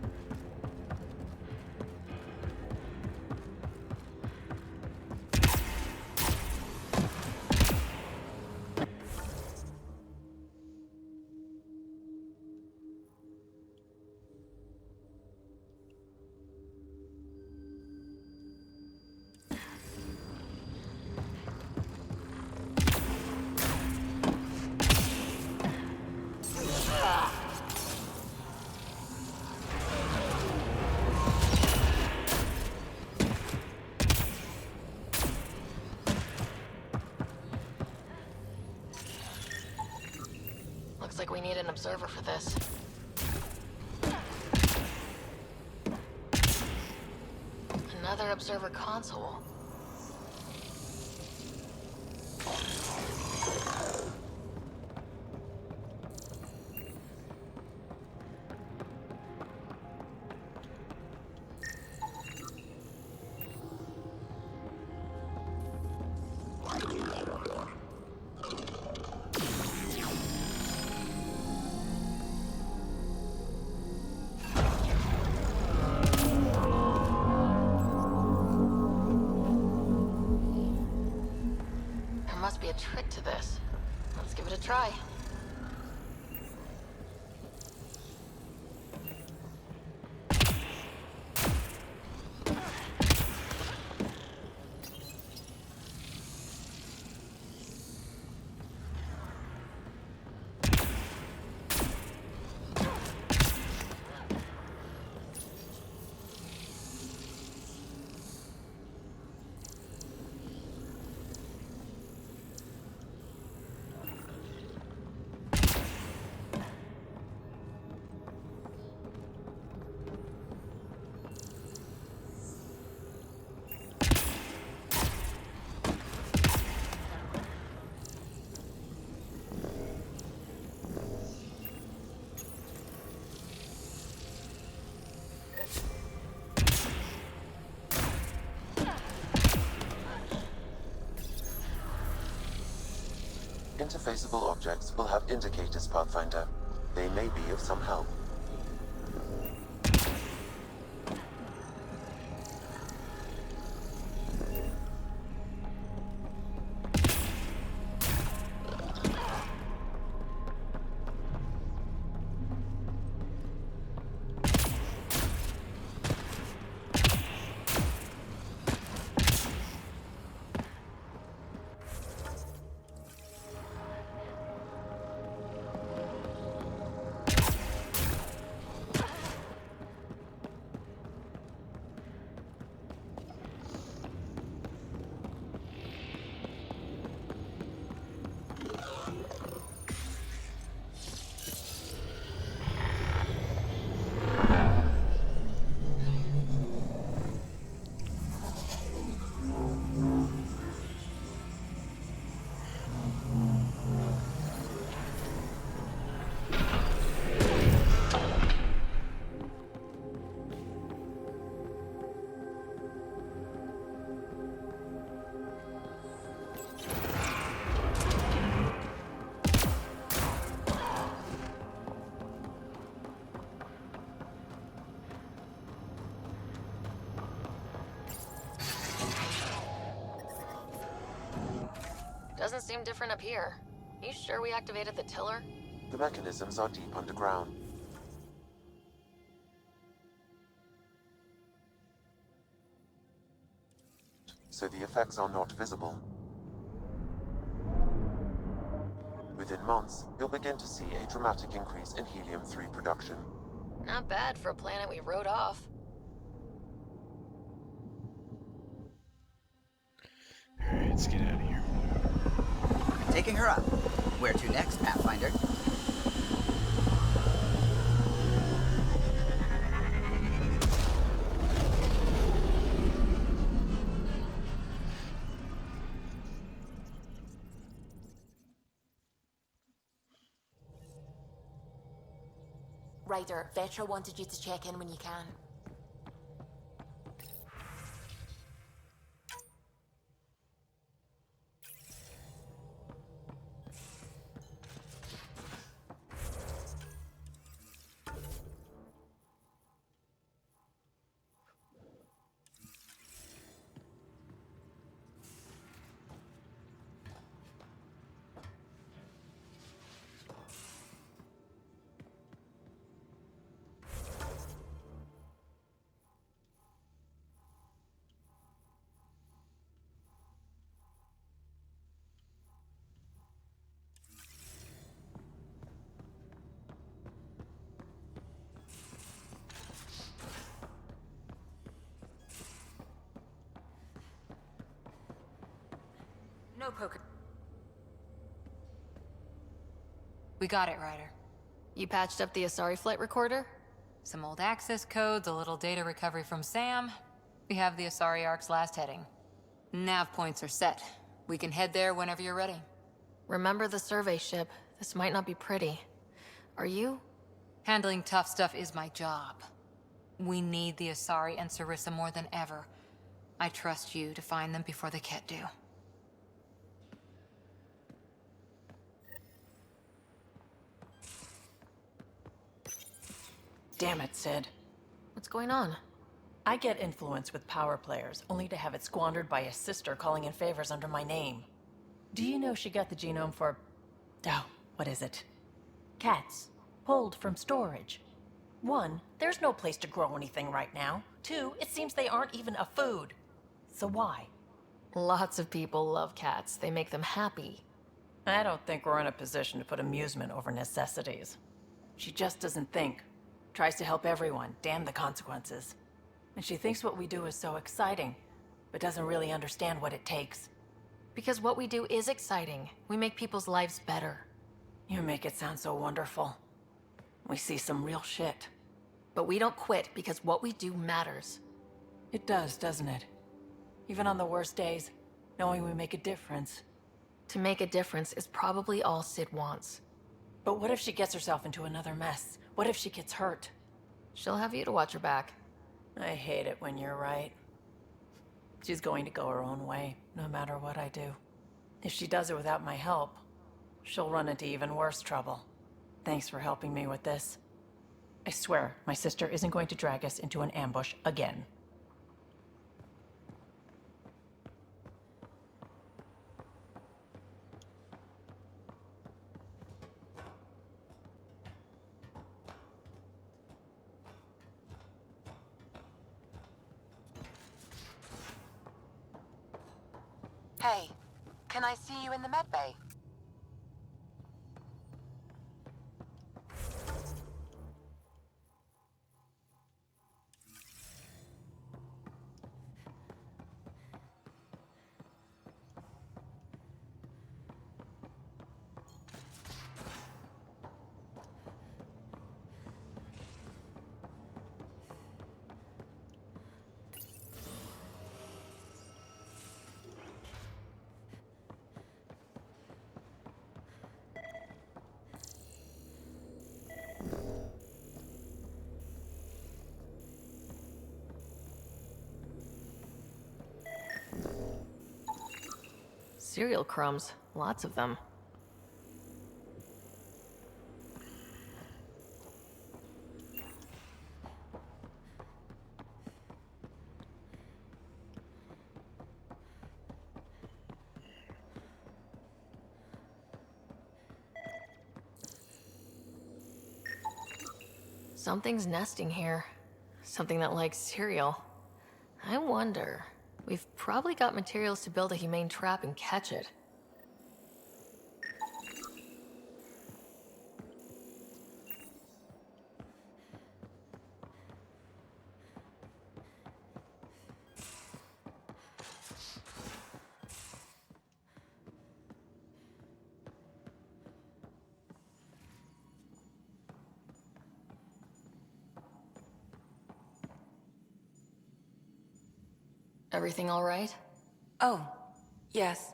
Looks like we need an observer for this. Another observer console. There must be a trick to this. Let's give it a try. Interfaceable objects will have indicators, Pathfinder. They may be of some help. Doesn't seem different up here. You sure we activated the tiller? The mechanisms are deep underground. So the effects are not visible. Within months, you'll begin to see a dramatic increase in helium-3 production. Not bad for a planet we wrote off. Alright, let's get out of here. Taking her up. Where to next, Pathfinder? Ryder, Vetra wanted you to check in when you can. No poker. We got it, Ryder. You patched up the Asari flight recorder? Some old access codes, a little data recovery from Sam. We have the Asari Ark's last heading. Nav points are set. We can head there whenever you're ready. Remember the survey ship. This might not be pretty. Are you? Handling tough stuff is my job. We need the Asari and Sarissa more than ever. I trust you to find them before the Ket do. Damn it, Sid. What's going on? I get influence with power players, only to have it squandered by a sister calling in favors under my name. Do you know she got the genome for... oh, what is it? Cats. Pulled from storage. 1, there's no place to grow anything right now. 2, it seems they aren't even a food. So why? Lots of people love cats. They make them happy. I don't think we're in a position to put amusement over necessities. She just doesn't think. Tries to help everyone, damn the consequences. And she thinks what we do is so exciting, but doesn't really understand what it takes. Because what we do is exciting. We make people's lives better. You make it sound so wonderful. We see some real shit. But we don't quit because what we do matters. It does, doesn't it? Even on the worst days, knowing we make a difference. To make a difference is probably all Sid wants. But what if she gets herself into another mess? What if she gets hurt? She'll have you to watch her back. I hate it when you're right. She's going to go her own way, no matter what I do. If she does it without my help, she'll run into even worse trouble. Thanks for helping me with this. I swear, my sister isn't going to drag us into an ambush again. Hey, can I see you in the med bay? Cereal crumbs. Lots of them. Something's nesting here. Something that likes cereal. I wonder... We've probably got materials to build a humane trap and catch it. Everything all right? Oh, yes.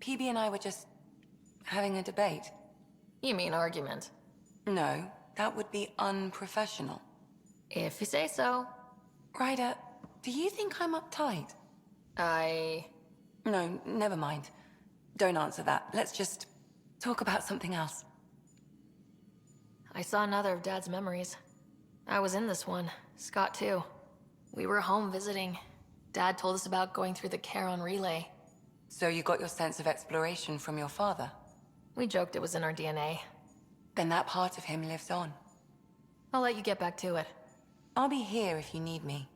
PB and I were just having a debate. You mean argument? No, that would be unprofessional. If you say so. Ryder, do you think I'm uptight? No, never mind. Don't answer that. Let's just talk about something else. I saw another of Dad's memories. I was in this one. Scott too. We were home visiting. Dad told us about going through the Charon relay. So you got your sense of exploration from your father? We joked it was in our DNA. Then that part of him lives on. I'll let you get back to it. I'll be here if you need me.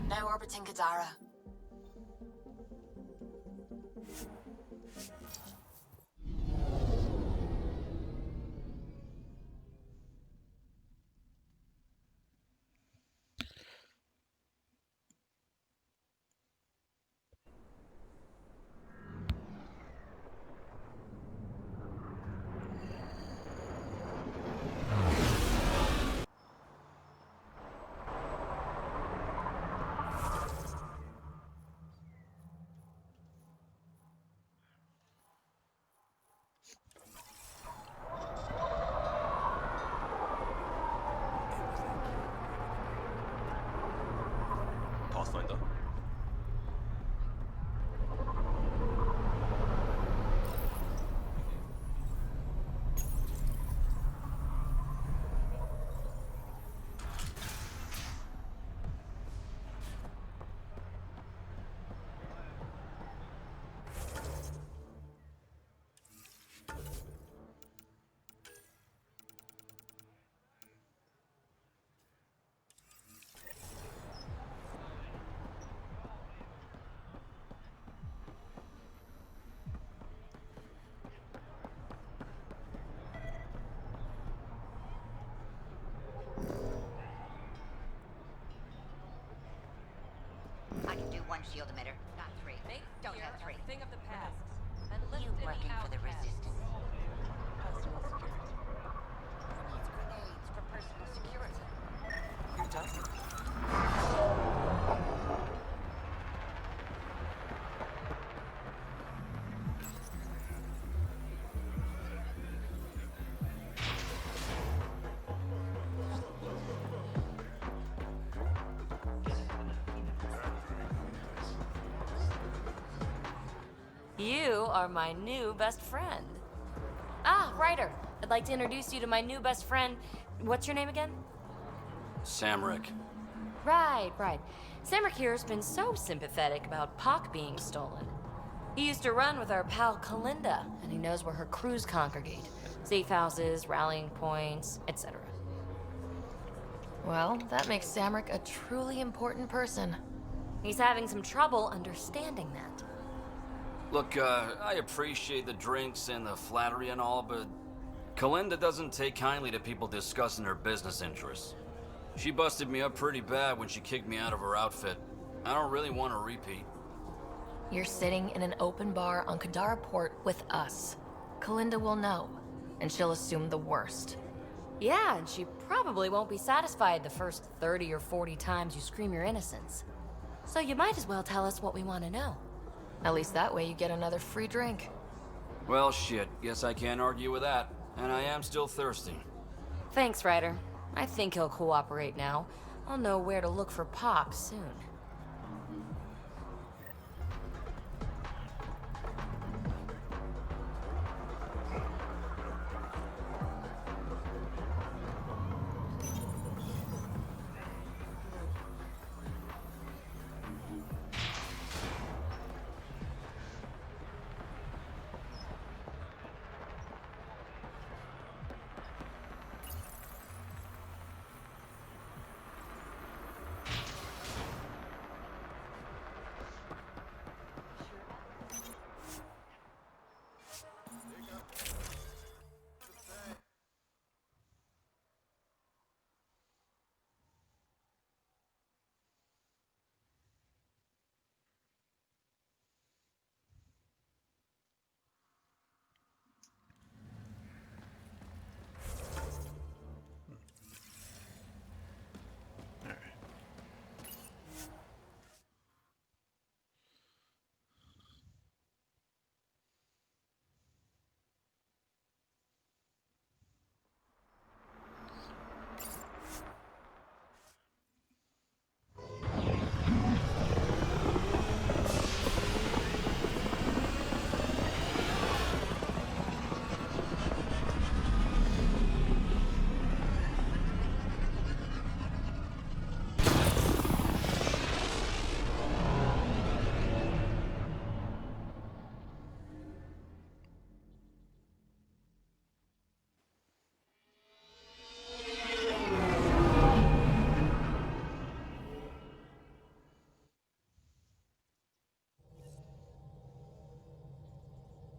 Now orbiting Gadara. Pathfinder. one shield emitter, not three. Don't have three. Thing of the past. You working for the Resistance? Personal security. Who needs grenades for personal security? Who doesn't? You are my new best friend. Ah, Ryder. I'd like to introduce you to my new best friend. What's your name again? Samrick. Right. Samrick here's been so sympathetic about Pock being stolen. He used to run with our pal Kalinda, and he knows where her crews congregate. Safe houses, rallying points, etc. Well, that makes Samrick a truly important person. He's having some trouble understanding that. Look, I appreciate the drinks and the flattery and all, but Kalinda doesn't take kindly to people discussing her business interests. She busted me up pretty bad when she kicked me out of her outfit. I don't really want to repeat. You're sitting in an open bar on Kadara Port with us. Kalinda will know, and she'll assume the worst. Yeah, and she probably won't be satisfied the first 30 or 40 times you scream your innocence. So you might as well tell us what we want to know. At least that way you get another free drink. Well, shit. Guess I can't argue with that. And I am still thirsty. Thanks, Ryder. I think he'll cooperate now. I'll know where to look for Pop soon.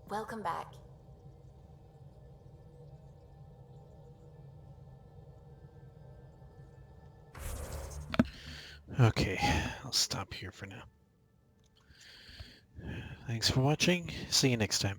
Welcome back. Okay, I'll stop here for now. Thanks for watching. See you next time.